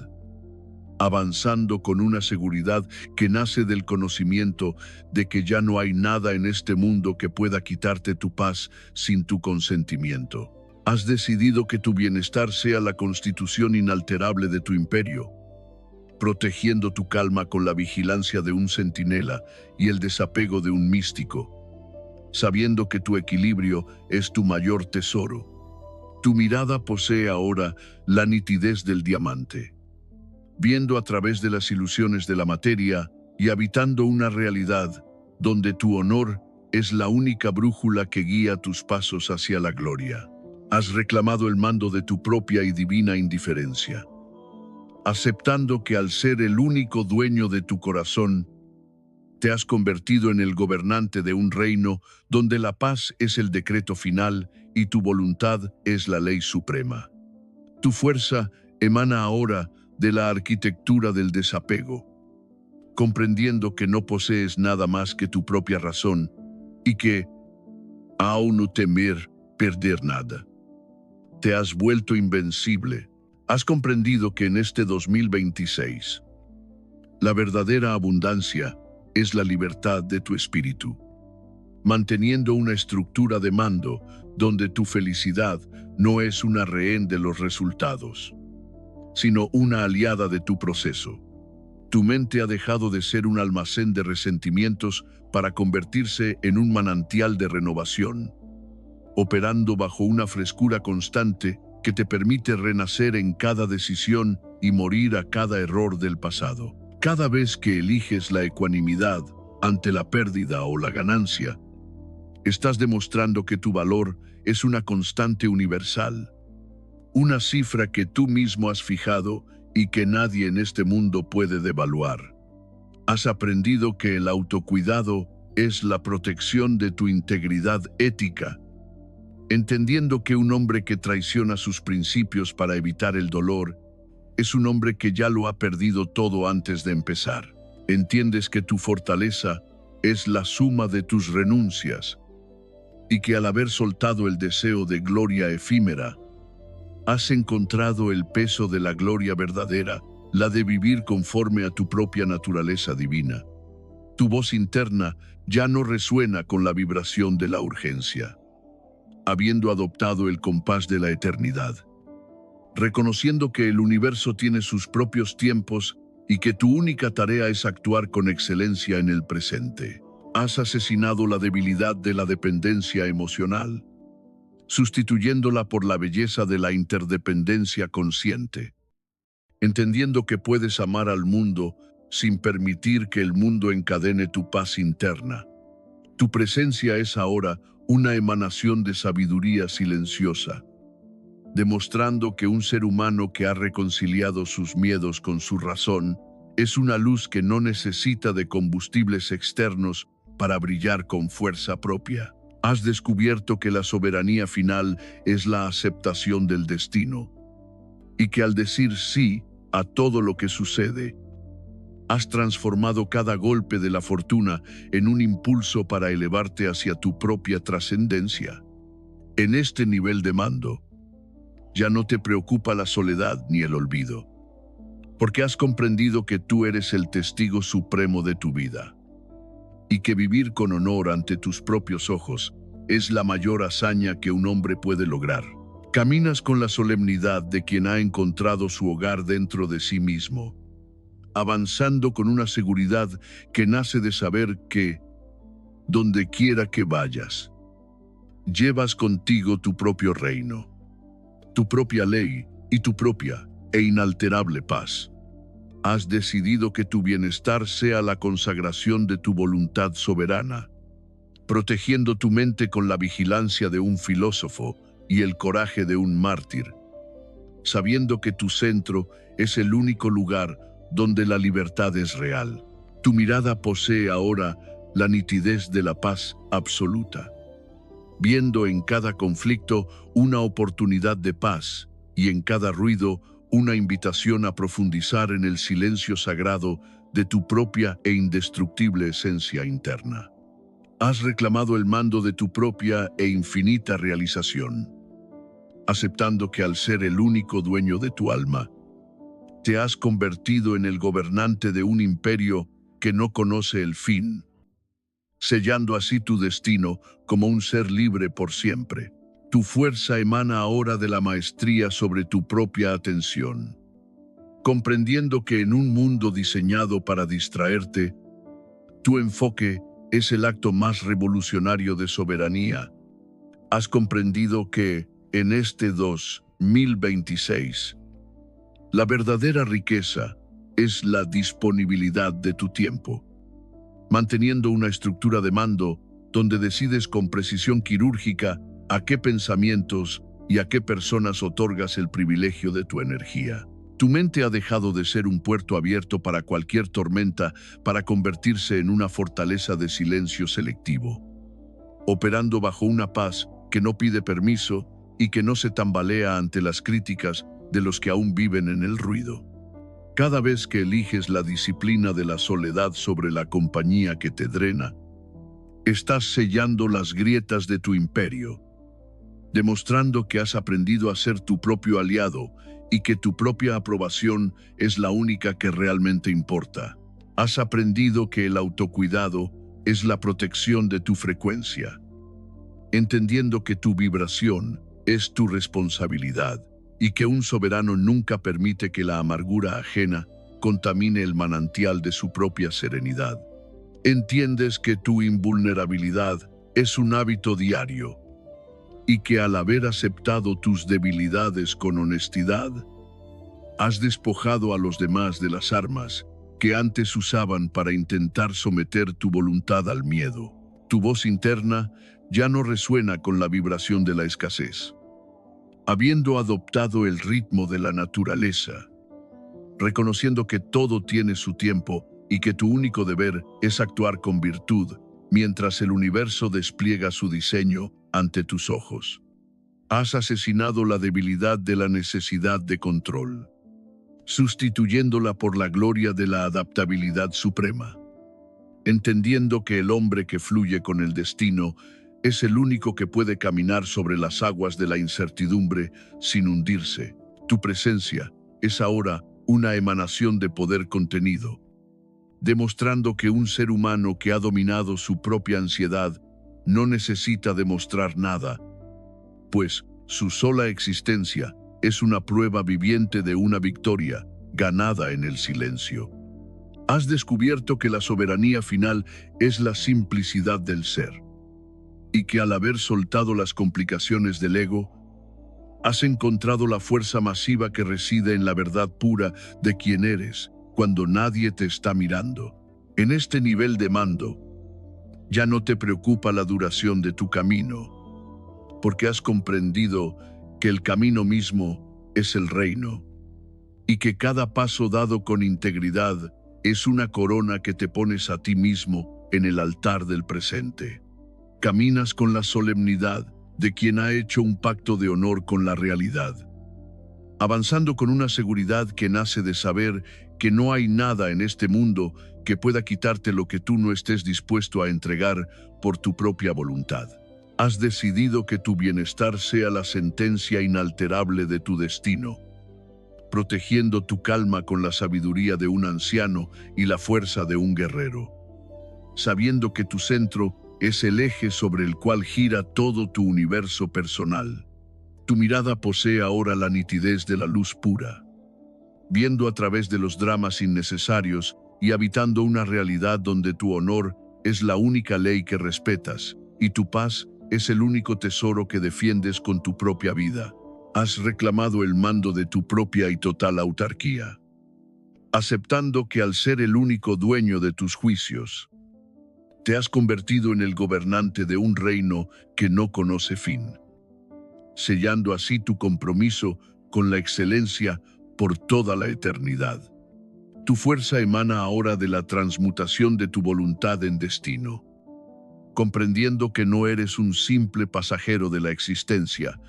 avanzando con una seguridad que nace del conocimiento de que ya no hay nada en este mundo que pueda quitarte tu paz sin tu consentimiento. Has decidido que tu bienestar sea la constitución inalterable de tu imperio, protegiendo tu calma con la vigilancia de un centinela y el desapego de un místico, sabiendo que tu equilibrio es tu mayor tesoro. Tu mirada posee ahora la nitidez del diamante, viendo a través de las ilusiones de la materia y habitando una realidad donde tu honor es la única brújula que guía tus pasos hacia la gloria. Has reclamado el mando de tu propia y divina indiferencia, aceptando que al ser el único dueño de tu corazón, te has convertido en el gobernante de un reino donde la paz es el decreto final y tu voluntad es la ley suprema. Tu fuerza emana ahora de la arquitectura del desapego, comprendiendo que no posees nada más que tu propia razón y que, aun no temer perder nada, te has vuelto invencible. Has comprendido que en este 2026, la verdadera abundancia es la libertad de tu espíritu, manteniendo una estructura de mando donde tu felicidad no es una rehén de los resultados, sino una aliada de tu proceso. Tu mente ha dejado de ser un almacén de resentimientos para convertirse en un manantial de renovación, operando bajo una frescura constante que te permite renacer en cada decisión y morir a cada error del pasado. Cada vez que eliges la ecuanimidad ante la pérdida o la ganancia, estás demostrando que tu valor es una constante universal, una cifra que tú mismo has fijado y que nadie en este mundo puede devaluar. Has aprendido que el autocuidado es la protección de tu integridad ética, entendiendo que un hombre que traiciona sus principios para evitar el dolor es un hombre que ya lo ha perdido todo antes de empezar. Entiendes que tu fortaleza es la suma de tus renuncias y que al haber soltado el deseo de gloria efímera, has encontrado el peso de la gloria verdadera, la de vivir conforme a tu propia naturaleza divina. Tu voz interna ya no resuena con la vibración de la urgencia, habiendo adoptado el compás de la eternidad, reconociendo que el universo tiene sus propios tiempos y que tu única tarea es actuar con excelencia en el presente. Has asesinado la debilidad de la dependencia emocional, sustituyéndola por la belleza de la interdependencia consciente, entendiendo que puedes amar al mundo sin permitir que el mundo encadene tu paz interna. Tu presencia es ahora una emanación de sabiduría silenciosa, demostrando que un ser humano que ha reconciliado sus miedos con su razón es una luz que no necesita de combustibles externos para brillar con fuerza propia. Has descubierto que la soberanía final es la aceptación del destino, y que al decir sí a todo lo que sucede, has transformado cada golpe de la fortuna en un impulso para elevarte hacia tu propia trascendencia. En este nivel de mando, ya no te preocupa la soledad ni el olvido, porque has comprendido que tú eres el testigo supremo de tu vida, y que vivir con honor ante tus propios ojos es la mayor hazaña que un hombre puede lograr. Caminas con la solemnidad de quien ha encontrado su hogar dentro de sí mismo, avanzando con una seguridad que nace de saber que, donde quiera que vayas, llevas contigo tu propio reino, tu propia ley y tu propia e inalterable paz. Has decidido que tu bienestar sea la consagración de tu voluntad soberana, protegiendo tu mente con la vigilancia de un filósofo y el coraje de un mártir, sabiendo que tu centro es el único lugar donde la libertad es real. Tu mirada posee ahora la nitidez de la paz absoluta, viendo en cada conflicto una oportunidad de paz y en cada ruido una invitación a profundizar en el silencio sagrado de tu propia e indestructible esencia interna. Has reclamado el mando de tu propia e infinita realización, aceptando que al ser el único dueño de tu alma, Te has convertido en el gobernante de un imperio que no conoce el fin, sellando así tu destino como un ser libre por siempre. Tu fuerza emana ahora de la maestría sobre tu propia atención, comprendiendo que en un mundo diseñado para distraerte, tu enfoque es el acto más revolucionario de soberanía. Has comprendido que, en este 2026, la verdadera riqueza es la disponibilidad de tu tiempo, manteniendo una estructura de mando donde decides con precisión quirúrgica a qué pensamientos y a qué personas otorgas el privilegio de tu energía. Tu mente ha dejado de ser un puerto abierto para cualquier tormenta para convertirse en una fortaleza de silencio selectivo, operando bajo una paz que no pide permiso y que no se tambalea ante las críticas de los que aún viven en el ruido. Cada vez que eliges la disciplina de la soledad sobre la compañía que te drena, estás sellando las grietas de tu imperio, demostrando que has aprendido a ser tu propio aliado y que tu propia aprobación es la única que realmente importa. Has aprendido que el autocuidado es la protección de tu frecuencia, entendiendo que tu vibración es tu responsabilidad y que un soberano nunca permite que la amargura ajena contamine el manantial de su propia serenidad. Entiendes que tu invulnerabilidad es un hábito diario y que al haber aceptado tus debilidades con honestidad, has despojado a los demás de las armas que antes usaban para intentar someter tu voluntad al miedo. Tu voz interna ya no resuena con la vibración de la escasez. Habiendo adoptado el ritmo de la naturaleza, reconociendo que todo tiene su tiempo y que tu único deber es actuar con virtud, mientras el universo despliega su diseño ante tus ojos. Has asesinado la debilidad de la necesidad de control, sustituyéndola por la gloria de la adaptabilidad suprema, entendiendo que el hombre que fluye con el destino es el único que puede caminar sobre las aguas de la incertidumbre sin hundirse. Tu presencia es ahora una emanación de poder contenido, demostrando que un ser humano que ha dominado su propia ansiedad no necesita demostrar nada, pues su sola existencia es una prueba viviente de una victoria ganada en el silencio. Has descubierto que la soberanía final es la simplicidad del ser, y que al haber soltado las complicaciones del ego, has encontrado la fuerza masiva que reside en la verdad pura de quién eres cuando nadie te está mirando. En este nivel de mando, ya no te preocupa la duración de tu camino, porque has comprendido que el camino mismo es el reino, y que cada paso dado con integridad es una corona que te pones a ti mismo en el altar del presente. Caminas con la solemnidad de quien ha hecho un pacto de honor con la realidad, avanzando con una seguridad que nace de saber que no hay nada en este mundo que pueda quitarte lo que tú no estés dispuesto a entregar por tu propia voluntad. Has decidido que tu bienestar sea la sentencia inalterable de tu destino, protegiendo tu calma con la sabiduría de un anciano y la fuerza de un guerrero, sabiendo que tu centro es el eje sobre el cual gira todo tu universo personal. Tu mirada posee ahora la nitidez de la luz pura, viendo a través de los dramas innecesarios y habitando una realidad donde tu honor es la única ley que respetas y tu paz es el único tesoro que defiendes con tu propia vida. Has reclamado el mando de tu propia y total autarquía, aceptando que al ser el único dueño de tus juicios, te has convertido en el gobernante de un reino que no conoce fin, sellando así tu compromiso con la excelencia por toda la eternidad. Tu fuerza emana ahora de la transmutación de tu voluntad en destino, comprendiendo que no eres un simple pasajero de la existencia,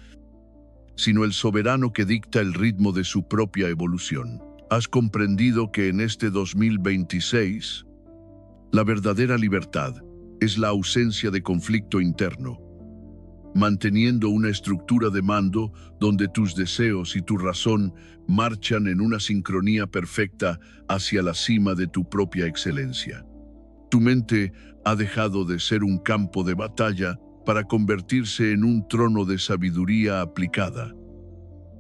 sino el soberano que dicta el ritmo de su propia evolución. Has comprendido que en este 2026, la verdadera libertad es la ausencia de conflicto interno, manteniendo una estructura de mando donde tus deseos y tu razón marchan en una sincronía perfecta hacia la cima de tu propia excelencia. Tu mente ha dejado de ser un campo de batalla para convertirse en un trono de sabiduría aplicada,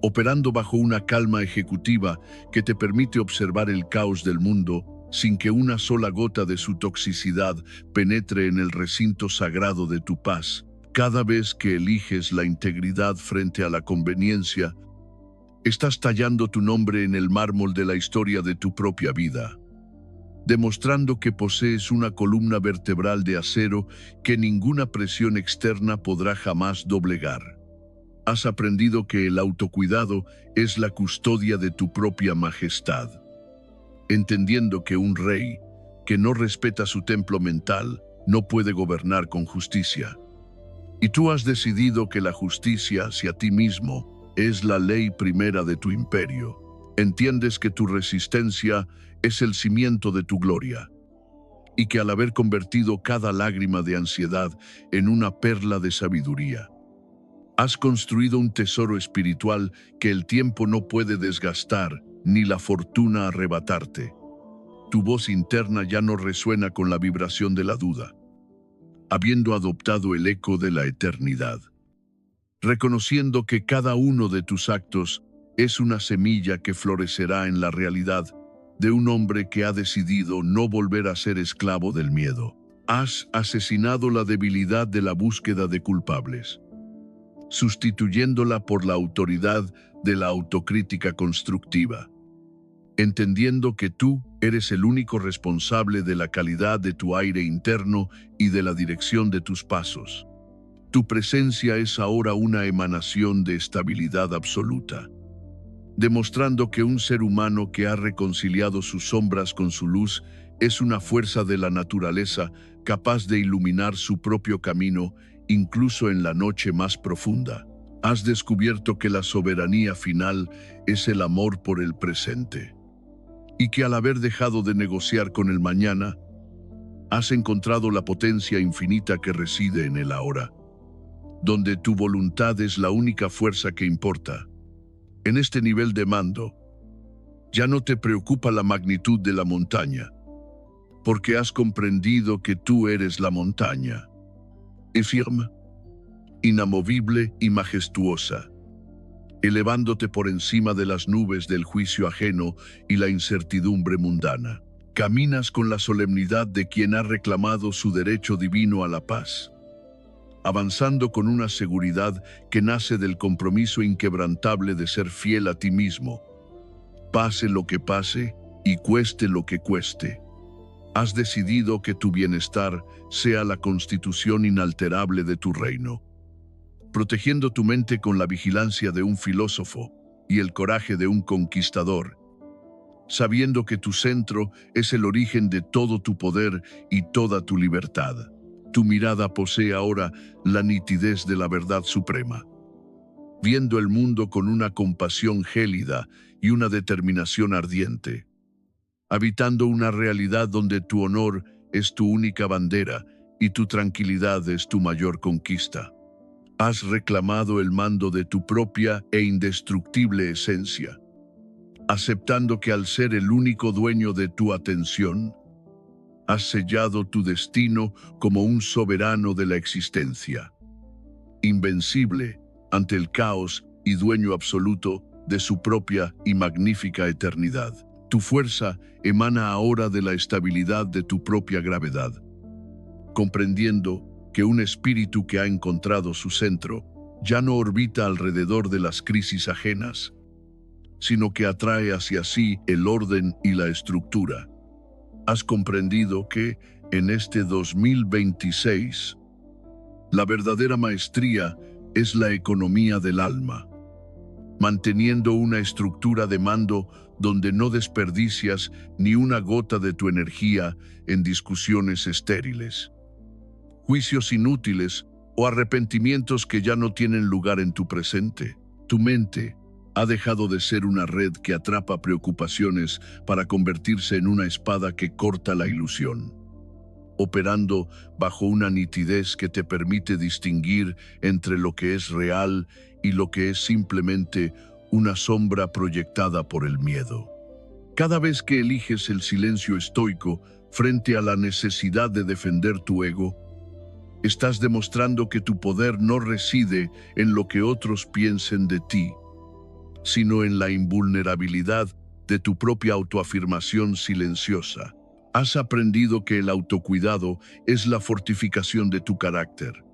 operando bajo una calma ejecutiva que te permite observar el caos del mundo sin que una sola gota de su toxicidad penetre en el recinto sagrado de tu paz. Cada vez que eliges la integridad frente a la conveniencia, estás tallando tu nombre en el mármol de la historia de tu propia vida, demostrando que posees una columna vertebral de acero que ninguna presión externa podrá jamás doblegar. Has aprendido que el autocuidado es la custodia de tu propia majestad, entendiendo que un rey que no respeta su templo mental no puede gobernar con justicia. Y tú has decidido que la justicia hacia ti mismo es la ley primera de tu imperio. Entiendes que tu resistencia es el cimiento de tu gloria, y que al haber convertido cada lágrima de ansiedad en una perla de sabiduría, has construido un tesoro espiritual que el tiempo no puede desgastar ni la fortuna arrebatarte. Tu voz interna ya no resuena con la vibración de la duda, habiendo adoptado el eco de la eternidad, reconociendo que cada uno de tus actos es una semilla que florecerá en la realidad de un hombre que ha decidido no volver a ser esclavo del miedo. Has asesinado la debilidad de la búsqueda de culpables, sustituyéndola por la autoridad de la autocrítica constructiva, entendiendo que tú eres el único responsable de la calidad de tu aire interno y de la dirección de tus pasos. Tu presencia es ahora una emanación de estabilidad absoluta, demostrando que un ser humano que ha reconciliado sus sombras con su luz es una fuerza de la naturaleza capaz de iluminar su propio camino, incluso en la noche más profunda. Has descubierto que la soberanía final es el amor por el presente, y que al haber dejado de negociar con el mañana, has encontrado la potencia infinita que reside en el ahora, donde tu voluntad es la única fuerza que importa. En este nivel de mando, ya no te preocupa la magnitud de la montaña, porque has comprendido que tú eres la montaña, firme, inamovible y majestuosa, elevándote por encima de las nubes del juicio ajeno y la incertidumbre mundana. Caminas con la solemnidad de quien ha reclamado su derecho divino a la paz, avanzando con una seguridad que nace del compromiso inquebrantable de ser fiel a ti mismo, pase lo que pase y cueste lo que cueste. Has decidido que tu bienestar sea la constitución inalterable de tu reino, protegiendo tu mente con la vigilancia de un filósofo y el coraje de un conquistador, sabiendo que tu centro es el origen de todo tu poder y toda tu libertad. Tu mirada posee ahora la nitidez de la verdad suprema, viendo el mundo con una compasión gélida y una determinación ardiente, habitando una realidad donde tu honor es tu única bandera y tu tranquilidad es tu mayor conquista. Has reclamado el mando de tu propia e indestructible esencia, aceptando que al ser el único dueño de tu atención, has sellado tu destino como un soberano de la existencia, invencible ante el caos y dueño absoluto de su propia y magnífica eternidad. Tu fuerza emana ahora de la estabilidad de tu propia gravedad, comprendiendo que un espíritu que ha encontrado su centro ya no orbita alrededor de las crisis ajenas, sino que atrae hacia sí el orden y la estructura. Has comprendido que, en este 2026, la verdadera maestría es la economía del alma, manteniendo una estructura de mando donde no desperdicias ni una gota de tu energía en discusiones estériles, juicios inútiles o arrepentimientos que ya no tienen lugar en tu presente. Tu mente ha dejado de ser una red que atrapa preocupaciones para convertirse en una espada que corta la ilusión, operando bajo una nitidez que te permite distinguir entre lo que es real y lo que es simplemente una sombra proyectada por el miedo. Cada vez que eliges el silencio estoico frente a la necesidad de defender tu ego, estás demostrando que tu poder no reside en lo que otros piensen de ti, sino en la invulnerabilidad de tu propia autoafirmación silenciosa. Has aprendido que el autocuidado es la fortificación de tu carácter,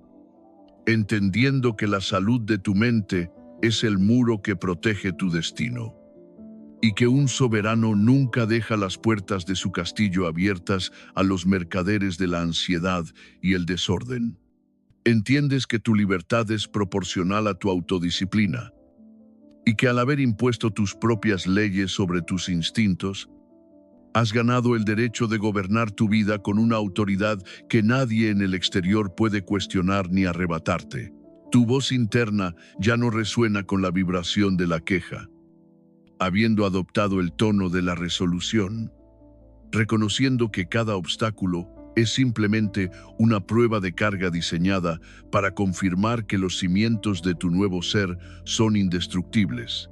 entendiendo que la salud de tu mente es el muro que protege tu destino, y que un soberano nunca deja las puertas de su castillo abiertas a los mercaderes de la ansiedad y el desorden. Entiendes que tu libertad es proporcional a tu autodisciplina, y que al haber impuesto tus propias leyes sobre tus instintos, has ganado el derecho de gobernar tu vida con una autoridad que nadie en el exterior puede cuestionar ni arrebatarte. Tu voz interna ya no resuena con la vibración de la queja, habiendo adoptado el tono de la resolución, reconociendo que cada obstáculo es simplemente una prueba de carga diseñada para confirmar que los cimientos de tu nuevo ser son indestructibles.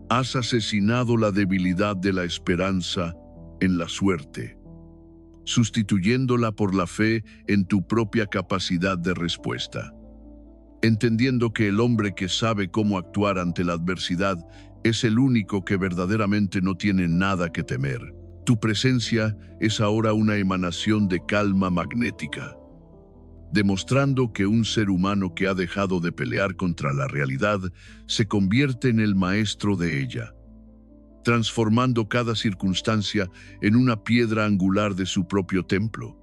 Has asesinado la debilidad de la esperanza en la suerte, sustituyéndola por la fe en tu propia capacidad de respuesta. Entendiendo que el hombre que sabe cómo actuar ante la adversidad es el único que verdaderamente no tiene nada que temer. Tu presencia es ahora una emanación de calma magnética, demostrando que un ser humano que ha dejado de pelear contra la realidad se convierte en el maestro de ella, transformando cada circunstancia en una piedra angular de su propio templo.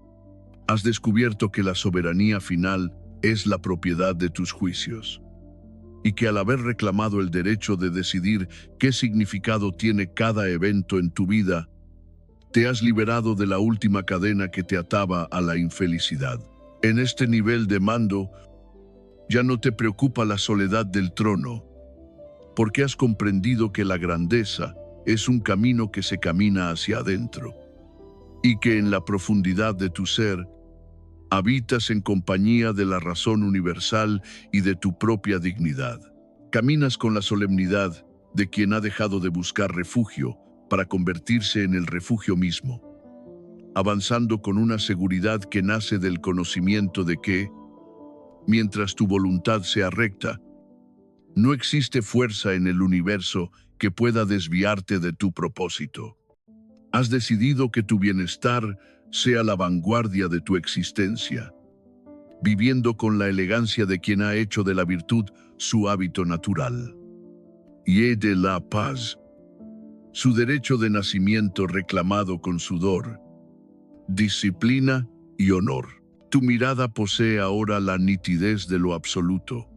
Has descubierto que la soberanía final es la propiedad de tus juicios, y que al haber reclamado el derecho de decidir qué significado tiene cada evento en tu vida, te has liberado de la última cadena que te ataba a la infelicidad. En este nivel de mando, ya no te preocupa la soledad del trono, porque has comprendido que la grandeza es un camino que se camina hacia adentro, y que en la profundidad de tu ser, habitas en compañía de la razón universal y de tu propia dignidad. Caminas con la solemnidad de quien ha dejado de buscar refugio para convertirse en el refugio mismo, avanzando con una seguridad que nace del conocimiento de que, mientras tu voluntad sea recta, no existe fuerza en el universo que pueda desviarte de tu propósito. Has decidido que tu bienestar sea la vanguardia de tu existencia, viviendo con la elegancia de quien ha hecho de la virtud su hábito natural, y de la paz, su derecho de nacimiento reclamado con sudor, disciplina y honor. Tu mirada posee ahora la nitidez de lo absoluto,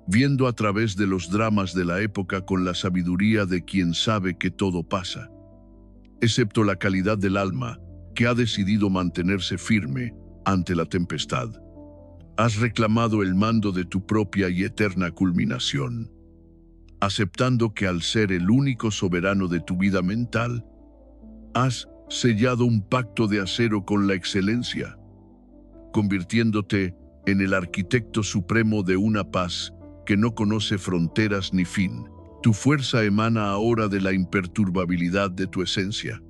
viendo a través de los dramas de la época con la sabiduría de quien sabe que todo pasa, excepto la calidad del alma, que ha decidido mantenerse firme ante la tempestad. Has reclamado el mando de tu propia y eterna culminación, aceptando que al ser el único soberano de tu vida mental, has sellado un pacto de acero con la excelencia, convirtiéndote en el arquitecto supremo de una paz que no conoce fronteras ni fin. Tu fuerza emana ahora de la imperturbabilidad de tu esencia,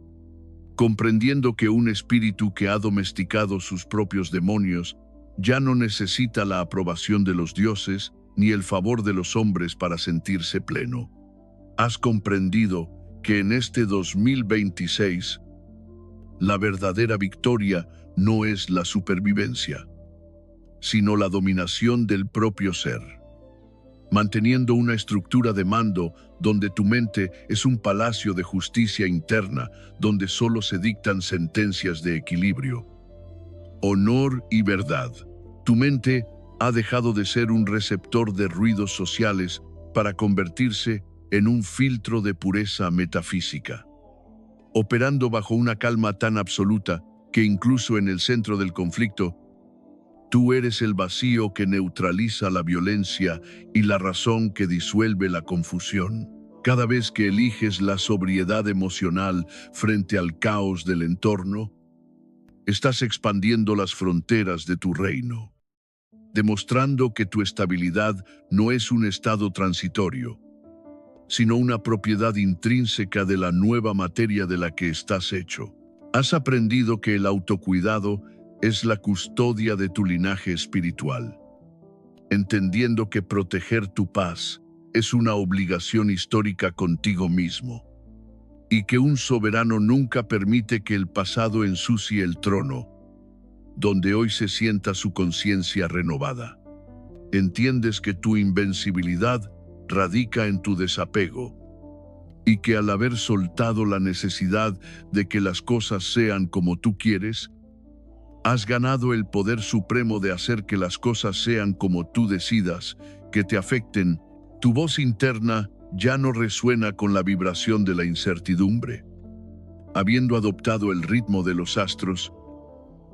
comprendiendo que un espíritu que ha domesticado sus propios demonios ya no necesita la aprobación de los dioses ni el favor de los hombres para sentirse pleno. Has comprendido que en este 2026, la verdadera victoria no es la supervivencia, sino la dominación del propio ser, manteniendo una estructura de mando donde tu mente es un palacio de justicia interna, donde solo se dictan sentencias de equilibrio, honor y verdad. Tu mente ha dejado de ser un receptor de ruidos sociales para convertirse en un filtro de pureza metafísica, operando bajo una calma tan absoluta que incluso en el centro del conflicto, tú eres el vacío que neutraliza la violencia y la razón que disuelve la confusión. Cada vez que eliges la sobriedad emocional frente al caos del entorno, Estás expandiendo las fronteras de tu reino, demostrando que tu estabilidad no es un estado transitorio, sino una propiedad intrínseca de la nueva materia de la que estás hecho. Has aprendido que el autocuidado es la custodia de tu linaje espiritual, entendiendo que proteger tu paz es una obligación histórica contigo mismo, y que un soberano nunca permite que el pasado ensucie el trono, donde hoy se sienta su conciencia renovada. Entiendes que tu invencibilidad radica en tu desapego, y que al haber soltado la necesidad de que las cosas sean como tú quieres, has ganado el poder supremo de hacer que las cosas sean como tú decidas, que te afecten. Tu voz interna ya no resuena con la vibración de la incertidumbre. Habiendo adoptado el ritmo de los astros,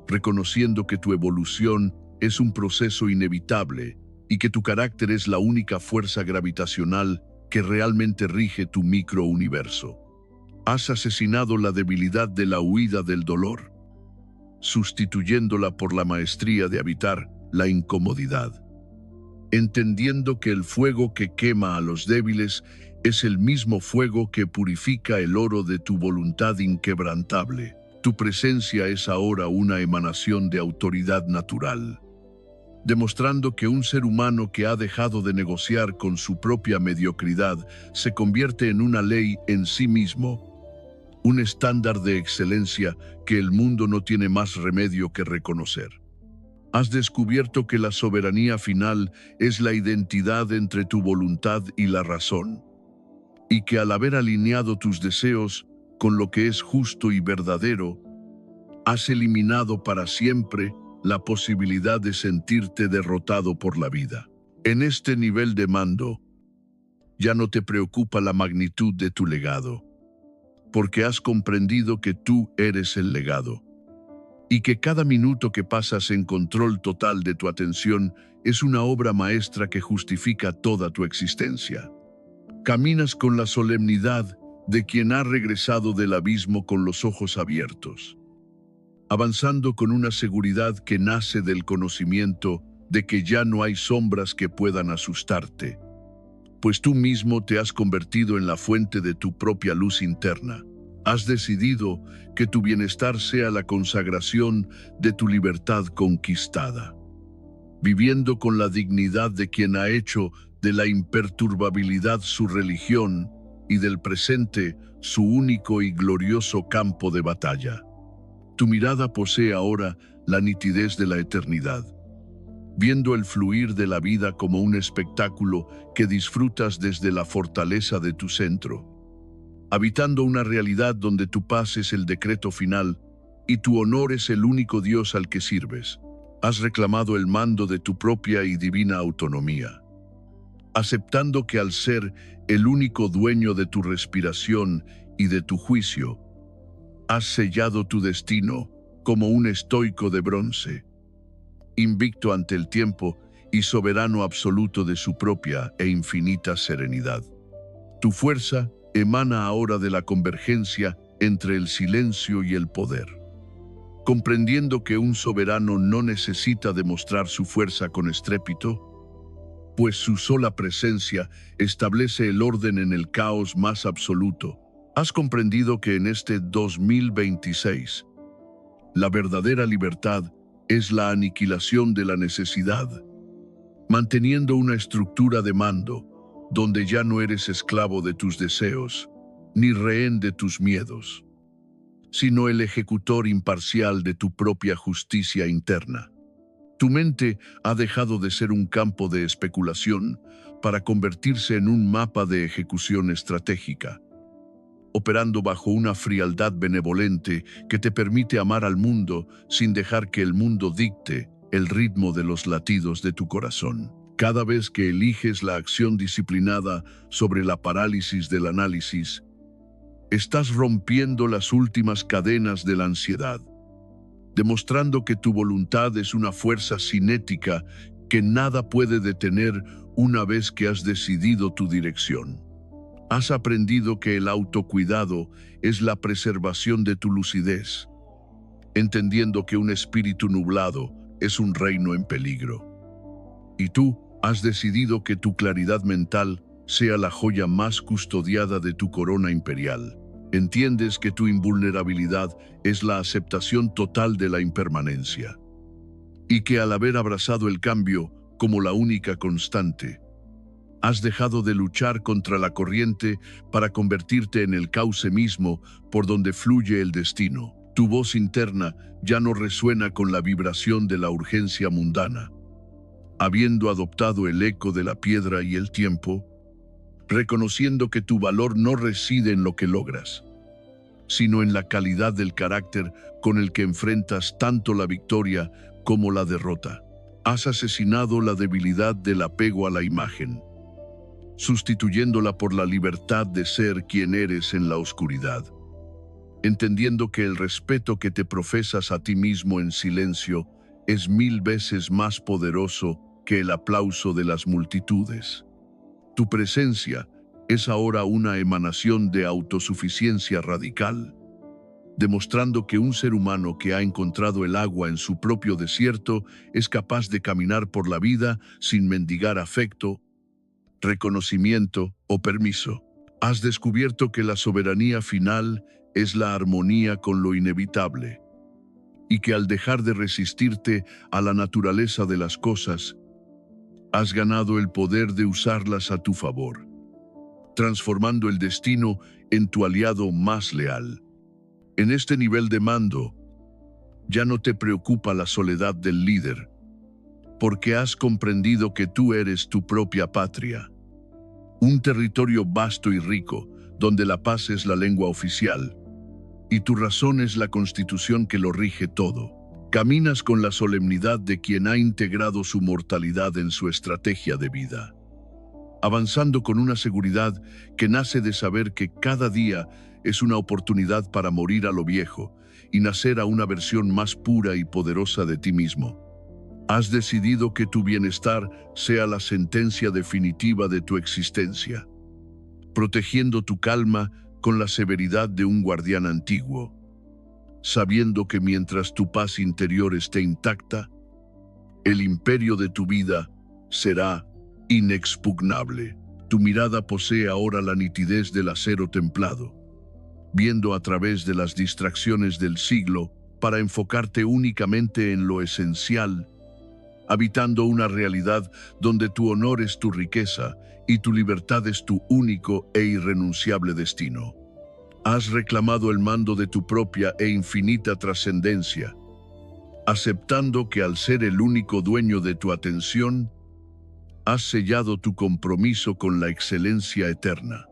reconociendo que tu evolución es un proceso inevitable y que tu carácter es la única fuerza gravitacional que realmente rige tu microuniverso. Has asesinado la debilidad de la huida del dolor, sustituyéndola por la maestría de habitar la incomodidad, entendiendo que el fuego que quema a los débiles es el mismo fuego que purifica el oro de tu voluntad inquebrantable. Tu presencia es ahora una emanación de autoridad natural, demostrando que un ser humano que ha dejado de negociar con su propia mediocridad se convierte en una ley en sí mismo, un estándar de excelencia que el mundo no tiene más remedio que reconocer. Has descubierto que la soberanía final es la identidad entre tu voluntad y la razón, y que al haber alineado tus deseos con lo que es justo y verdadero, has eliminado para siempre la posibilidad de sentirte derrotado por la vida. En este nivel de mando, ya no te preocupa la magnitud de tu legado, porque has comprendido que tú eres el legado, y que cada minuto que pasas en control total de tu atención es una obra maestra que justifica toda tu existencia. Caminas con la solemnidad de quien ha regresado del abismo con los ojos abiertos, avanzando con una seguridad que nace del conocimiento de que ya no hay sombras que puedan asustarte, pues tú mismo te has convertido en la fuente de tu propia luz interna. Has decidido que tu bienestar sea la consagración de tu libertad conquistada, viviendo con la dignidad de quien ha hecho de la imperturbabilidad su religión y del presente su único y glorioso campo de batalla. Tu mirada posee ahora la nitidez de la eternidad, viendo el fluir de la vida como un espectáculo que disfrutas desde la fortaleza de tu centro, habitando una realidad donde tu paz es el decreto final y tu honor es el único Dios al que sirves. Has reclamado el mando de tu propia y divina autonomía, aceptando que al ser el único dueño de tu respiración y de tu juicio, has sellado tu destino como un estoico de bronce, invicto ante el tiempo y soberano absoluto de su propia e infinita serenidad. Tu fuerza emana ahora de la convergencia entre el silencio y el poder, comprendiendo que un soberano no necesita demostrar su fuerza con estrépito, pues su sola presencia establece el orden en el caos más absoluto. Has comprendido que en este 2026, la verdadera libertad es la aniquilación de la necesidad, manteniendo una estructura de mando donde ya no eres esclavo de tus deseos, ni rehén de tus miedos, sino el ejecutor imparcial de tu propia justicia interna. Tu mente ha dejado de ser un campo de especulación para convertirse en un mapa de ejecución estratégica, operando bajo una frialdad benevolente que te permite amar al mundo sin dejar que el mundo dicte el ritmo de los latidos de tu corazón. Cada vez que eliges la acción disciplinada sobre la parálisis del análisis, estás rompiendo las últimas cadenas de la ansiedad, demostrando que tu voluntad es una fuerza cinética que nada puede detener una vez que has decidido tu dirección. Has aprendido que el autocuidado es la preservación de tu lucidez, entendiendo que un espíritu nublado es un reino en peligro. Y tú has decidido que tu claridad mental sea la joya más custodiada de tu corona imperial. Entiendes que tu invulnerabilidad es la aceptación total de la impermanencia, y que al haber abrazado el cambio como la única constante, has dejado de luchar contra la corriente para convertirte en el cauce mismo por donde fluye el destino. Tu voz interna ya no resuena con la vibración de la urgencia mundana. Habiendo adoptado el eco de la piedra y el tiempo, reconociendo que tu valor no reside en lo que logras, sino en la calidad del carácter con el que enfrentas tanto la victoria como la derrota. Has asesinado la debilidad del apego a la imagen, sustituyéndola por la libertad de ser quien eres en la oscuridad, entendiendo que el respeto que te profesas a ti mismo en silencio es 1000 veces más poderoso que el aplauso de las multitudes. Tu presencia es ahora una emanación de autosuficiencia radical, demostrando que un ser humano que ha encontrado el agua en su propio desierto es capaz de caminar por la vida sin mendigar afecto, reconocimiento o permiso. Has descubierto que la soberanía final es la armonía con lo inevitable, y que al dejar de resistirte a la naturaleza de las cosas, has ganado el poder de usarlas a tu favor, transformando el destino en tu aliado más leal. En este nivel de mando, ya no te preocupa la soledad del líder, porque has comprendido que tú eres tu propia patria, un territorio vasto y rico, donde la paz es la lengua oficial, y tu razón es la constitución que lo rige todo. Caminas con la solemnidad de quien ha integrado su mortalidad en su estrategia de vida, avanzando con una seguridad que nace de saber que cada día es una oportunidad para morir a lo viejo y nacer a una versión más pura y poderosa de ti mismo. Has decidido que tu bienestar sea la sentencia definitiva de tu existencia, protegiendo tu calma con la severidad de un guardián antiguo, sabiendo que mientras tu paz interior esté intacta, el imperio de tu vida será inexpugnable. Tu mirada posee ahora la nitidez del acero templado, viendo a través de las distracciones del siglo para enfocarte únicamente en lo esencial, habitando una realidad donde tu honor es tu riqueza y tu libertad es tu único e irrenunciable destino. Has reclamado el mando de tu propia e infinita trascendencia, aceptando que al ser el único dueño de tu atención, has sellado tu compromiso con la excelencia eterna,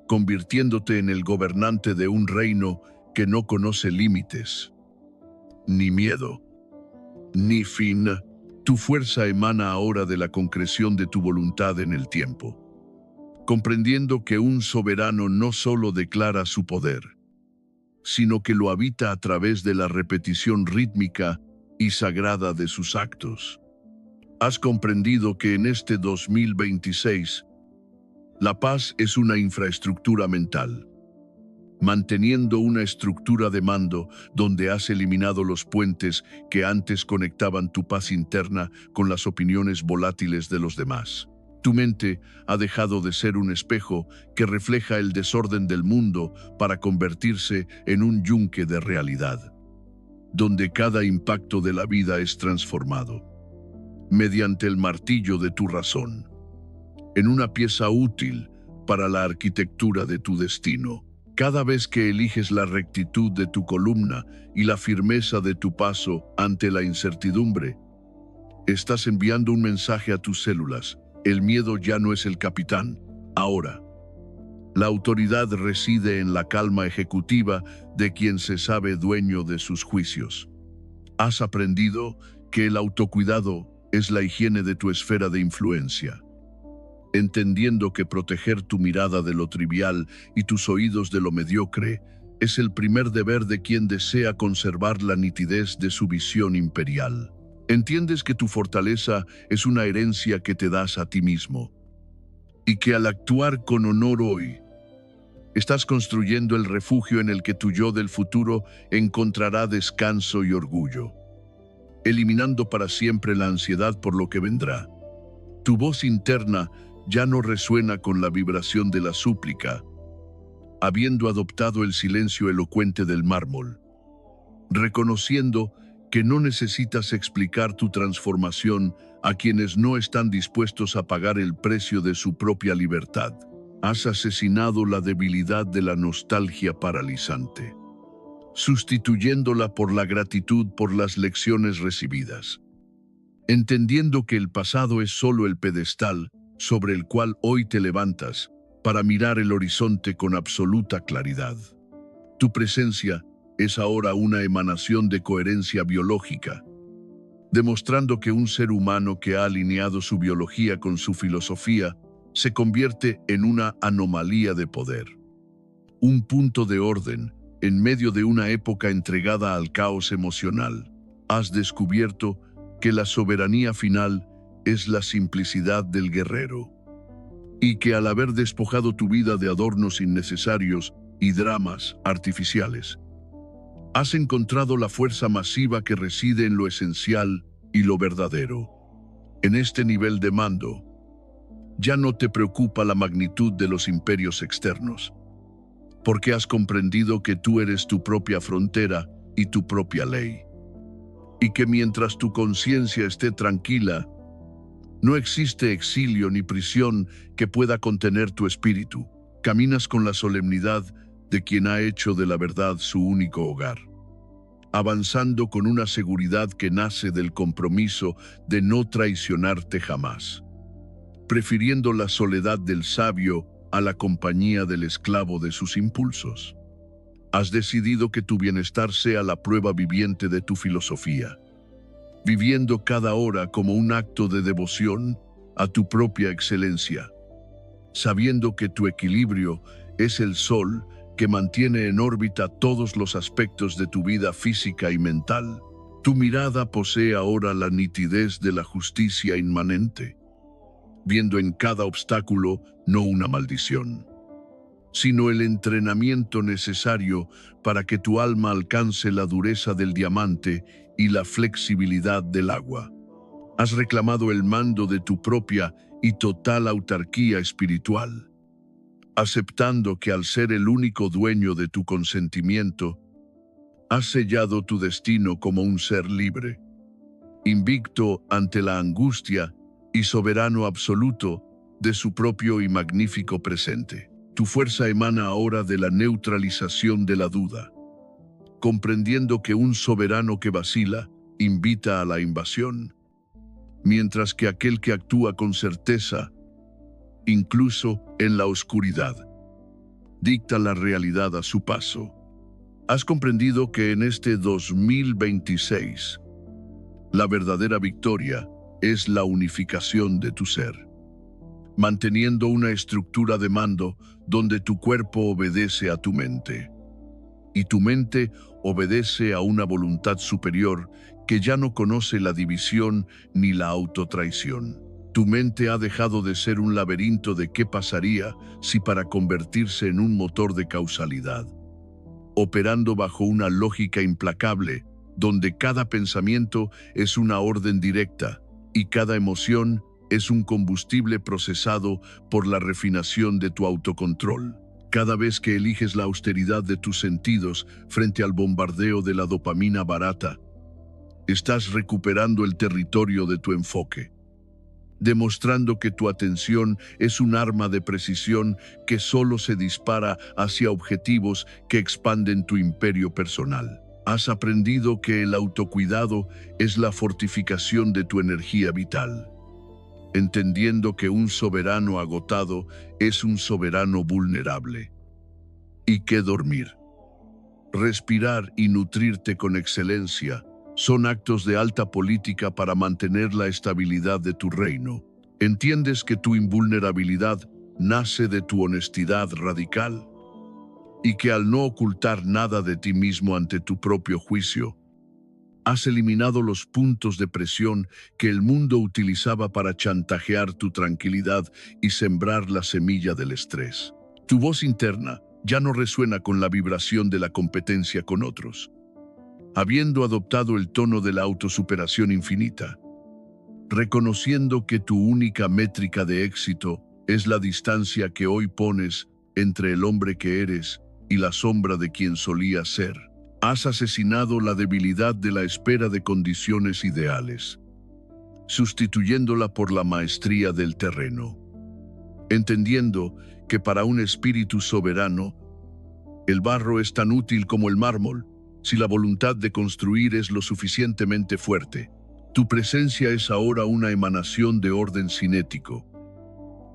convirtiéndote en el gobernante de un reino que no conoce límites, ni miedo, ni fin. Tu fuerza emana ahora de la concreción de tu voluntad en el tiempo, comprendiendo que un soberano no solo declara su poder, sino que lo habita a través de la repetición rítmica y sagrada de sus actos. Has comprendido que en este 2026, la paz es una infraestructura mental, manteniendo una estructura de mando donde has eliminado los puentes que antes conectaban tu paz interna con las opiniones volátiles de los demás. Tu mente ha dejado de ser un espejo que refleja el desorden del mundo para convertirse en un yunque de realidad, donde cada impacto de la vida es transformado, mediante el martillo de tu razón, en una pieza útil para la arquitectura de tu destino. Cada vez que eliges la rectitud de tu columna y la firmeza de tu paso ante la incertidumbre, estás enviando un mensaje a tus células. El miedo ya no es el capitán. Ahora, la autoridad reside en la calma ejecutiva de quien se sabe dueño de sus juicios. Has aprendido que el autocuidado es la higiene de tu esfera de influencia, entendiendo que proteger tu mirada de lo trivial y tus oídos de lo mediocre es el primer deber de quien desea conservar la nitidez de su visión imperial. Entiendes que tu fortaleza es una herencia que te das a ti mismo, y que al actuar con honor hoy, Estás construyendo el refugio en el que tu yo del futuro encontrará descanso y orgullo, eliminando para siempre la ansiedad por lo que vendrá. Tu voz interna ya no resuena con la vibración de la súplica, habiendo adoptado el silencio elocuente del mármol, reconociendo que no necesitas explicar tu transformación a quienes no están dispuestos a pagar el precio de su propia libertad. Has asesinado la debilidad de la nostalgia paralizante, sustituyéndola por la gratitud por las lecciones recibidas, entendiendo que el pasado es solo el pedestal sobre el cual hoy te levantas para mirar el horizonte con absoluta claridad. Tu presencia es ahora una emanación de coherencia biológica, demostrando que un ser humano que ha alineado su biología con su filosofía se convierte en una anomalía de poder, un punto de orden en medio de una época entregada al caos emocional. Has descubierto que la soberanía final es la simplicidad del guerrero, y que al haber despojado tu vida de adornos innecesarios y dramas artificiales, has encontrado la fuerza masiva que reside en lo esencial y lo verdadero. En este nivel de mando, ya no te preocupa la magnitud de los imperios externos, porque has comprendido que tú eres tu propia frontera y tu propia ley, y que mientras tu conciencia esté tranquila, no existe exilio ni prisión que pueda contener tu espíritu. Caminas con la solemnidad de quien ha hecho de la verdad su único hogar, avanzando con una seguridad que nace del compromiso de no traicionarte jamás, prefiriendo la soledad del sabio a la compañía del esclavo de sus impulsos. Has decidido que tu bienestar sea la prueba viviente de tu filosofía, viviendo cada hora como un acto de devoción a tu propia excelencia, sabiendo que tu equilibrio es el sol que mantiene en órbita todos los aspectos de tu vida física y mental. Tu mirada posee ahora la nitidez de la justicia inmanente, viendo en cada obstáculo no una maldición, sino el entrenamiento necesario para que tu alma alcance la dureza del diamante y la flexibilidad del agua. Has reclamado el mando de tu propia y total autarquía espiritual, aceptando que al ser el único dueño de tu consentimiento, has sellado tu destino como un ser libre, invicto ante la angustia y soberano absoluto de su propio y magnífico presente. Tu fuerza emana ahora de la neutralización de la duda, comprendiendo que un soberano que vacila invita a la invasión, mientras que aquel que actúa con certeza, incluso en la oscuridad, dicta la realidad a su paso. Has comprendido que en este 2026, la verdadera victoria es la unificación de tu ser, manteniendo una estructura de mando donde tu cuerpo obedece a tu mente, y tu mente obedece a una voluntad superior que ya no conoce la división ni la autotraición. Tu mente ha dejado de ser un laberinto de qué pasaría si para convertirse en un motor de causalidad, operando bajo una lógica implacable, donde cada pensamiento es una orden directa y cada emoción es un combustible procesado por la refinación de tu autocontrol. Cada vez que eliges la austeridad de tus sentidos frente al bombardeo de la dopamina barata, estás recuperando el territorio de tu enfoque, demostrando que tu atención es un arma de precisión que solo se dispara hacia objetivos que expanden tu imperio personal. Has aprendido que el autocuidado es la fortificación de tu energía vital, entendiendo que un soberano agotado es un soberano vulnerable, y que dormir, respirar y nutrirte con excelencia son actos de alta política para mantener la estabilidad de tu reino. ¿Entiendes que tu invulnerabilidad nace de tu honestidad radical? Y que al no ocultar nada de ti mismo ante tu propio juicio, has eliminado los puntos de presión que el mundo utilizaba para chantajear tu tranquilidad y sembrar la semilla del estrés. Tu voz interna ya no resuena con la vibración de la competencia con otros. Habiendo adoptado el tono de la autosuperación infinita, reconociendo que tu única métrica de éxito es la distancia que hoy pones entre el hombre que eres y la sombra de quien solías ser, has asesinado la debilidad de la espera de condiciones ideales, sustituyéndola por la maestría del terreno, entendiendo que para un espíritu soberano, el barro es tan útil como el mármol, si la voluntad de construir es lo suficientemente fuerte. Tu presencia es ahora una emanación de orden cinético,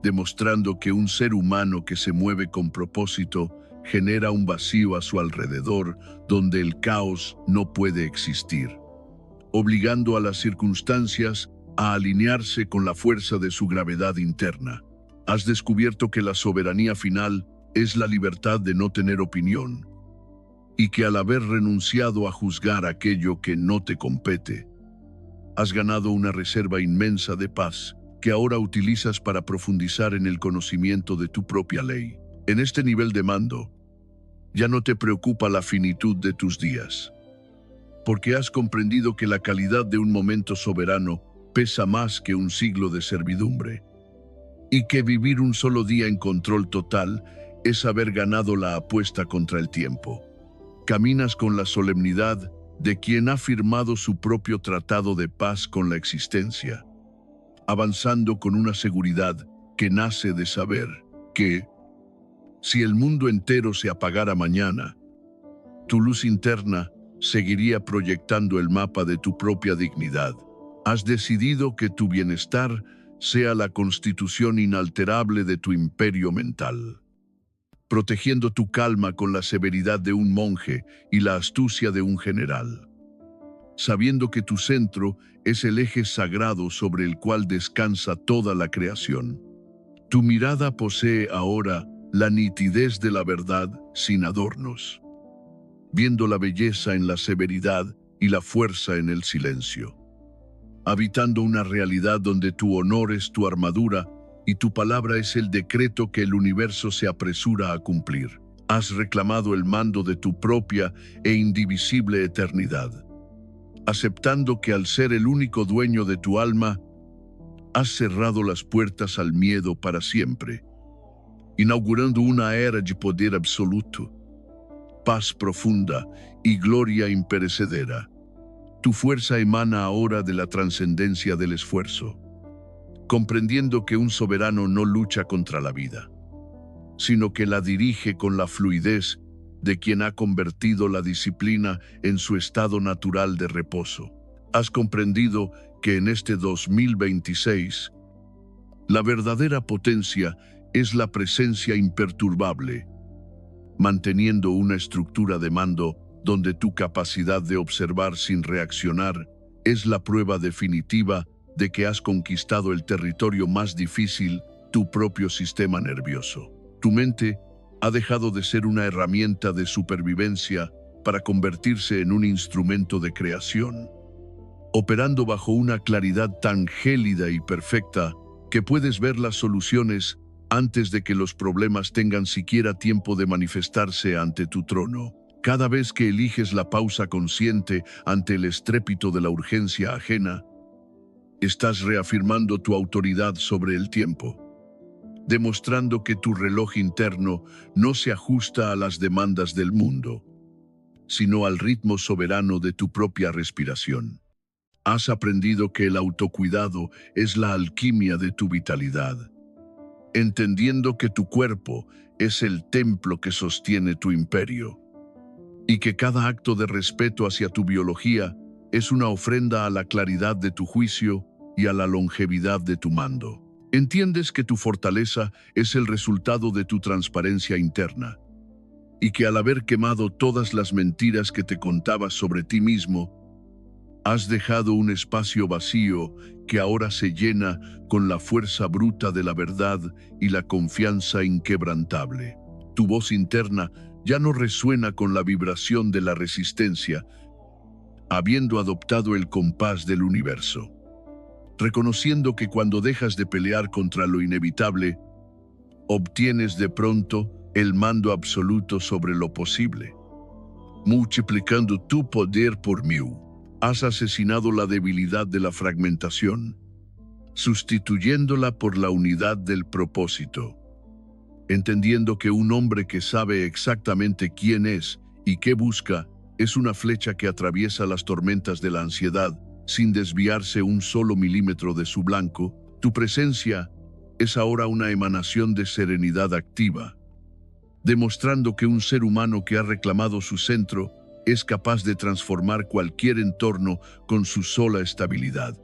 demostrando que un ser humano que se mueve con propósito genera un vacío a su alrededor donde el caos no puede existir, obligando a las circunstancias a alinearse con la fuerza de su gravedad interna. Has descubierto que la soberanía final es la libertad de no tener opinión, y que al haber renunciado a juzgar aquello que no te compete, has ganado una reserva inmensa de paz que ahora utilizas para profundizar en el conocimiento de tu propia ley. En este nivel de mando, ya no te preocupa la finitud de tus días, porque has comprendido que la calidad de un momento soberano pesa más que un siglo de servidumbre, y que vivir un solo día en control total es haber ganado la apuesta contra el tiempo. Caminas con la solemnidad de quien ha firmado su propio tratado de paz con la existencia, avanzando con una seguridad que nace de saber que, si el mundo entero se apagara mañana, tu luz interna seguiría proyectando el mapa de tu propia dignidad. Has decidido que tu bienestar sea la constitución inalterable de tu imperio mental, protegiendo tu calma con la severidad de un monje y la astucia de un general, sabiendo que tu centro es el eje sagrado sobre el cual descansa toda la creación. Tu mirada posee ahora la nitidez de la verdad sin adornos, viendo la belleza en la severidad y la fuerza en el silencio, habitando una realidad donde tu honor es tu armadura y tu palabra es el decreto que el universo se apresura a cumplir. Has reclamado el mando de tu propia e indivisible eternidad, aceptando que al ser el único dueño de tu alma, has cerrado las puertas al miedo para siempre, inaugurando una era de poder absoluto, paz profunda y gloria imperecedera. Tu fuerza emana ahora de la trascendencia del esfuerzo, comprendiendo que un soberano no lucha contra la vida, sino que la dirige con la fluidez de quien ha convertido la disciplina en su estado natural de reposo. Has comprendido que en este 2026, la verdadera potencia es la presencia imperturbable, manteniendo una estructura de mando donde tu capacidad de observar sin reaccionar es la prueba definitiva de que has conquistado el territorio más difícil, tu propio sistema nervioso. Tu mente ha dejado de ser una herramienta de supervivencia para convertirse en un instrumento de creación, operando bajo una claridad tan gélida y perfecta que puedes ver las soluciones antes de que los problemas tengan siquiera tiempo de manifestarse ante tu trono. Cada vez que eliges la pausa consciente ante el estrépito de la urgencia ajena, estás reafirmando tu autoridad sobre el tiempo, demostrando que tu reloj interno no se ajusta a las demandas del mundo, sino al ritmo soberano de tu propia respiración. Has aprendido que el autocuidado es la alquimia de tu vitalidad, entendiendo que tu cuerpo es el templo que sostiene tu imperio, y que cada acto de respeto hacia tu biología es una ofrenda a la claridad de tu juicio y a la longevidad de tu mando. Entiendes que tu fortaleza es el resultado de tu transparencia interna, y que al haber quemado todas las mentiras que te contabas sobre ti mismo, has dejado un espacio vacío que ahora se llena con la fuerza bruta de la verdad y la confianza inquebrantable. Tu voz interna ya no resuena con la vibración de la resistencia, habiendo adoptado el compás del universo, reconociendo que cuando dejas de pelear contra lo inevitable, obtienes de pronto el mando absoluto sobre lo posible. Multiplicando tu poder por 1000, has asesinado la debilidad de la fragmentación, sustituyéndola por la unidad del propósito. Entendiendo que un hombre que sabe exactamente quién es y qué busca es una flecha que atraviesa las tormentas de la ansiedad sin desviarse un solo milímetro de su blanco, tu presencia es ahora una emanación de serenidad activa, demostrando que un ser humano que ha reclamado su centro es capaz de transformar cualquier entorno con su sola estabilidad,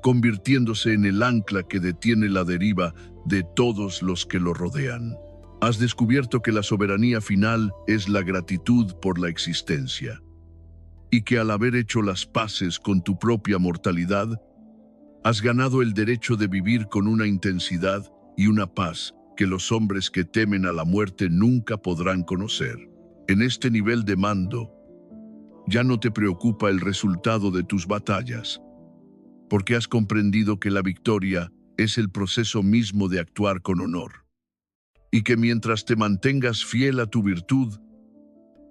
convirtiéndose en el ancla que detiene la deriva de todos los que lo rodean. Has descubierto que la soberanía final es la gratitud por la existencia, y que al haber hecho las paces con tu propia mortalidad, has ganado el derecho de vivir con una intensidad y una paz que los hombres que temen a la muerte nunca podrán conocer. En este nivel de mando, ya no te preocupa el resultado de tus batallas, porque has comprendido que la victoria es el proceso mismo de actuar con honor, y que mientras te mantengas fiel a tu virtud,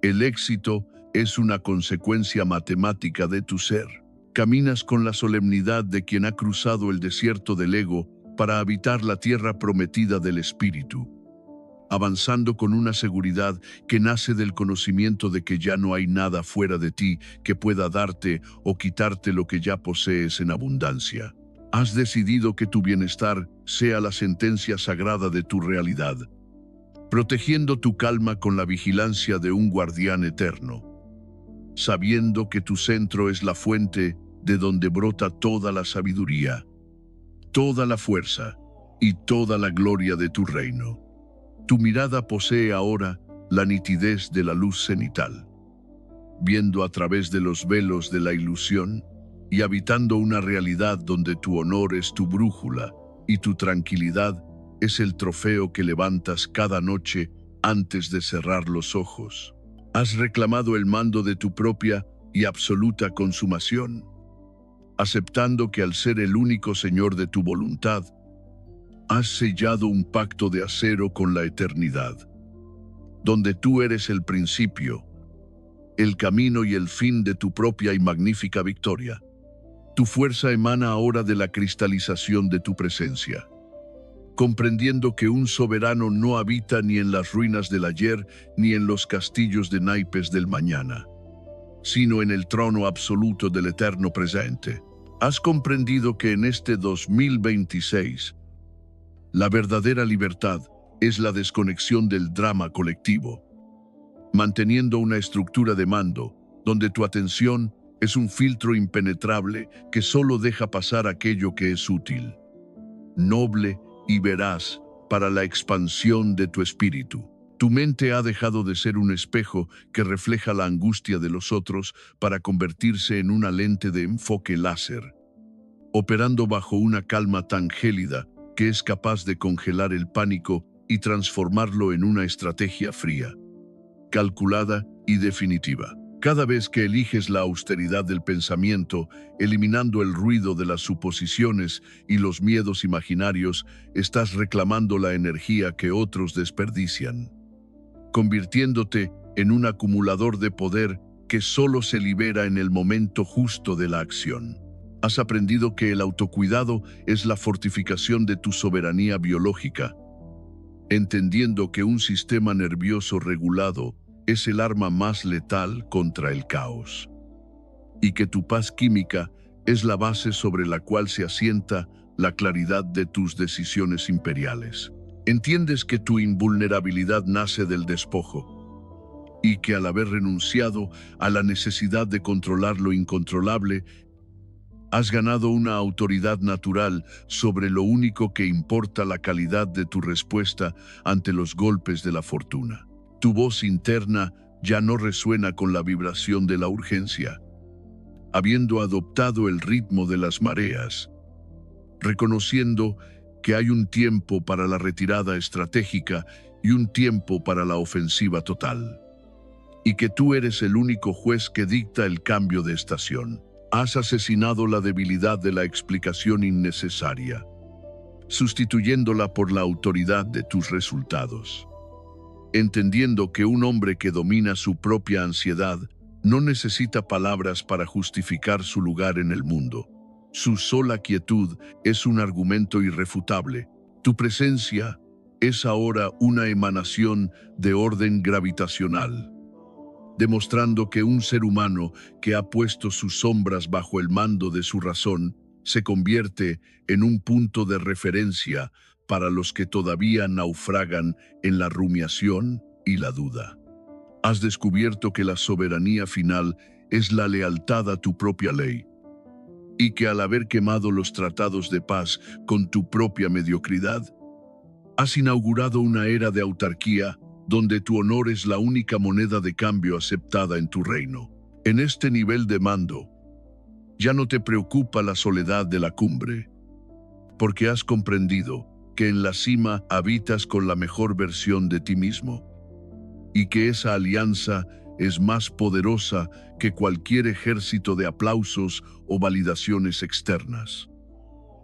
el éxito es una consecuencia matemática de tu ser. Caminas con la solemnidad de quien ha cruzado el desierto del ego para habitar la tierra prometida del espíritu, avanzando con una seguridad que nace del conocimiento de que ya no hay nada fuera de ti que pueda darte o quitarte lo que ya posees en abundancia. Has decidido que tu bienestar sea la sentencia sagrada de tu realidad, protegiendo tu calma con la vigilancia de un guardián eterno, sabiendo que tu centro es la fuente de donde brota toda la sabiduría, toda la fuerza y toda la gloria de tu reino. Tu mirada posee ahora la nitidez de la luz cenital, viendo a través de los velos de la ilusión y habitando una realidad donde tu honor es tu brújula y tu tranquilidad es el trofeo que levantas cada noche antes de cerrar los ojos. Has reclamado el mando de tu propia y absoluta consumación, aceptando que al ser el único señor de tu voluntad, has sellado un pacto de acero con la eternidad, donde tú eres el principio, el camino y el fin de tu propia y magnífica victoria. Tu fuerza emana ahora de la cristalización de tu presencia, comprendiendo que un soberano no habita ni en las ruinas del ayer ni en los castillos de naipes del mañana, sino en el trono absoluto del eterno presente. Has comprendido que en este 2026, la verdadera libertad es la desconexión del drama colectivo, manteniendo una estructura de mando donde tu atención es un filtro impenetrable que solo deja pasar aquello que es útil, noble y veraz para la expansión de tu espíritu. Tu mente ha dejado de ser un espejo que refleja la angustia de los otros para convertirse en una lente de enfoque láser, operando bajo una calma tan gélida que es capaz de congelar el pánico y transformarlo en una estrategia fría, calculada y definitiva. Cada vez que eliges la austeridad del pensamiento, eliminando el ruido de las suposiciones y los miedos imaginarios, estás reclamando la energía que otros desperdician, convirtiéndote en un acumulador de poder que solo se libera en el momento justo de la acción. Has aprendido que el autocuidado es la fortificación de tu soberanía biológica, entendiendo que un sistema nervioso regulado es el arma más letal contra el caos, y que tu paz química es la base sobre la cual se asienta la claridad de tus decisiones imperiales. Entiendes que tu invulnerabilidad nace del despojo, y que al haber renunciado a la necesidad de controlar lo incontrolable, has ganado una autoridad natural sobre lo único que importa: la calidad de tu respuesta ante los golpes de la fortuna. Tu voz interna ya no resuena con la vibración de la urgencia, habiendo adoptado el ritmo de las mareas, reconociendo que hay un tiempo para la retirada estratégica y un tiempo para la ofensiva total, y que tú eres el único juez que dicta el cambio de estación. Has asesinado la debilidad de la explicación innecesaria, sustituyéndola por la autoridad de tus resultados. entendiendo que un hombre que domina su propia ansiedad no necesita palabras para justificar su lugar en el mundo. Su sola quietud es un argumento irrefutable. Tu presencia es ahora una emanación de orden gravitacional, demostrando que un ser humano que ha puesto sus sombras bajo el mando de su razón se convierte en un punto de referencia para los que todavía naufragan en la rumiación y la duda. Has descubierto que la soberanía final es la lealtad a tu propia ley, y que al haber quemado los tratados de paz con tu propia mediocridad, has inaugurado una era de autarquía donde tu honor es la única moneda de cambio aceptada en tu reino. En este nivel de mando, ya no te preocupa la soledad de la cumbre, porque has comprendido que en la cima habitas con la mejor versión de ti mismo, y que esa alianza es más poderosa que cualquier ejército de aplausos o validaciones externas.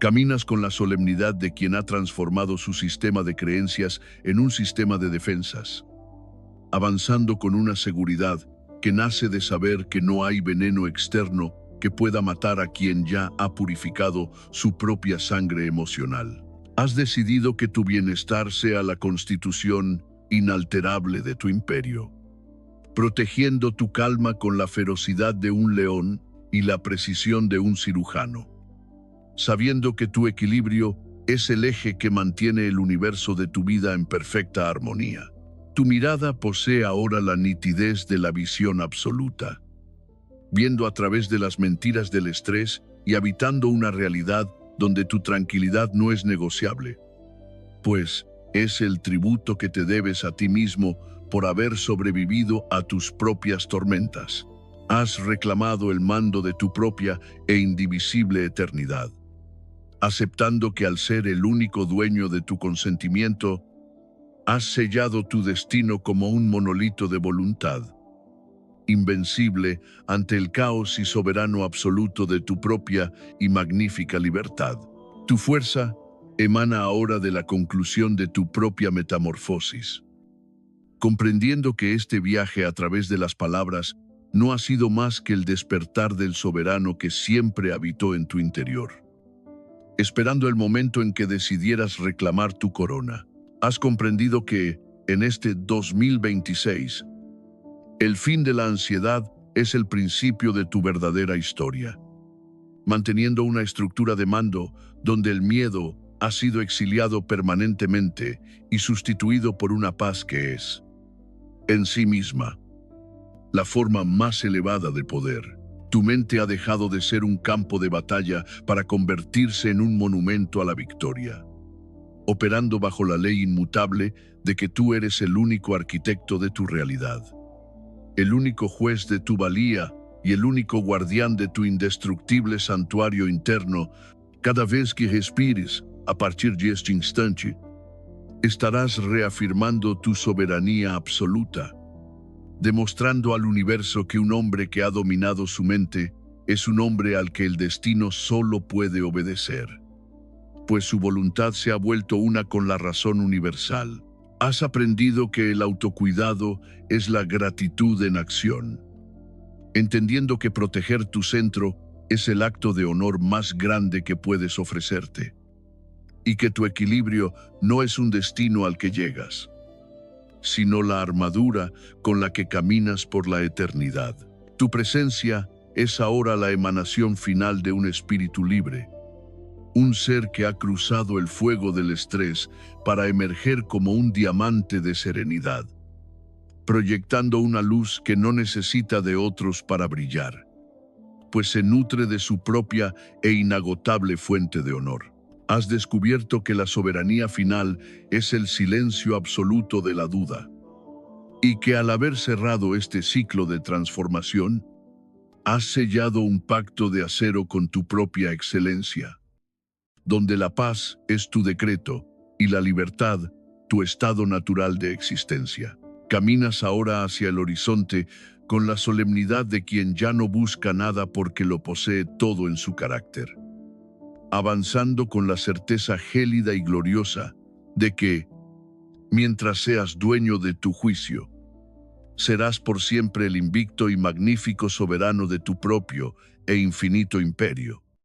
Caminas con la solemnidad de quien ha transformado su sistema de creencias en un sistema de defensas, avanzando con una seguridad que nace de saber que no hay veneno externo que pueda matar a quien ya ha purificado su propia sangre emocional. Has decidido que tu bienestar sea la constitución inalterable de tu imperio, protegiendo tu calma con la ferocidad de un león y la precisión de un cirujano, sabiendo que tu equilibrio es el eje que mantiene el universo de tu vida en perfecta armonía. Tu mirada posee ahora la nitidez de la visión absoluta, viendo a través de las mentiras del estrés y habitando una realidad donde tu tranquilidad no es negociable, pues es el tributo que te debes a ti mismo por haber sobrevivido a tus propias tormentas. Has reclamado el mando de tu propia e indivisible eternidad, aceptando que al ser el único dueño de tu consentimiento, has sellado tu destino como un monolito de voluntad, invencible ante el caos y soberano absoluto de tu propia y magnífica libertad. Tu fuerza emana ahora de la conclusión de tu propia metamorfosis, comprendiendo que este viaje a través de las palabras no ha sido más que el despertar del soberano que siempre habitó en tu interior. Esperando el momento en que decidieras reclamar tu corona, has comprendido que, en este 2026, el fin de la ansiedad es el principio de tu verdadera historia, manteniendo una estructura de mando donde el miedo ha sido exiliado permanentemente y sustituido por una paz que es, en sí misma, la forma más elevada de poder. Tu mente ha dejado de ser un campo de batalla para convertirse en un monumento a la victoria, operando bajo la ley inmutable de que tú eres el único arquitecto de tu realidad, el único juez de tu valía y el único guardián de tu indestructible santuario interno. Cada vez que respires, a partir de este instante, estarás reafirmando tu soberanía absoluta, demostrando al universo que un hombre que ha dominado su mente es un hombre al que el destino solo puede obedecer, pues su voluntad se ha vuelto una con la razón universal. Has aprendido que el autocuidado es la gratitud en acción, entendiendo que proteger tu centro es el acto de honor más grande que puedes ofrecerte, y que tu equilibrio no es un destino al que llegas, sino la armadura con la que caminas por la eternidad. Tu presencia es ahora la emanación final de un espíritu libre, un ser que ha cruzado el fuego del estrés para emerger como un diamante de serenidad, proyectando una luz que no necesita de otros para brillar, pues se nutre de su propia e inagotable fuente de honor. Has descubierto que la soberanía final es el silencio absoluto de la duda, y que al haber cerrado este ciclo de transformación, has sellado un pacto de acero con tu propia excelencia, donde la paz es tu decreto y la libertad tu estado natural de existencia. Caminas ahora hacia el horizonte con la solemnidad de quien ya no busca nada porque lo posee todo en su carácter, avanzando con la certeza gélida y gloriosa de que, mientras seas dueño de tu juicio. Serás por siempre el invicto y magnífico soberano de tu propio e infinito imperio.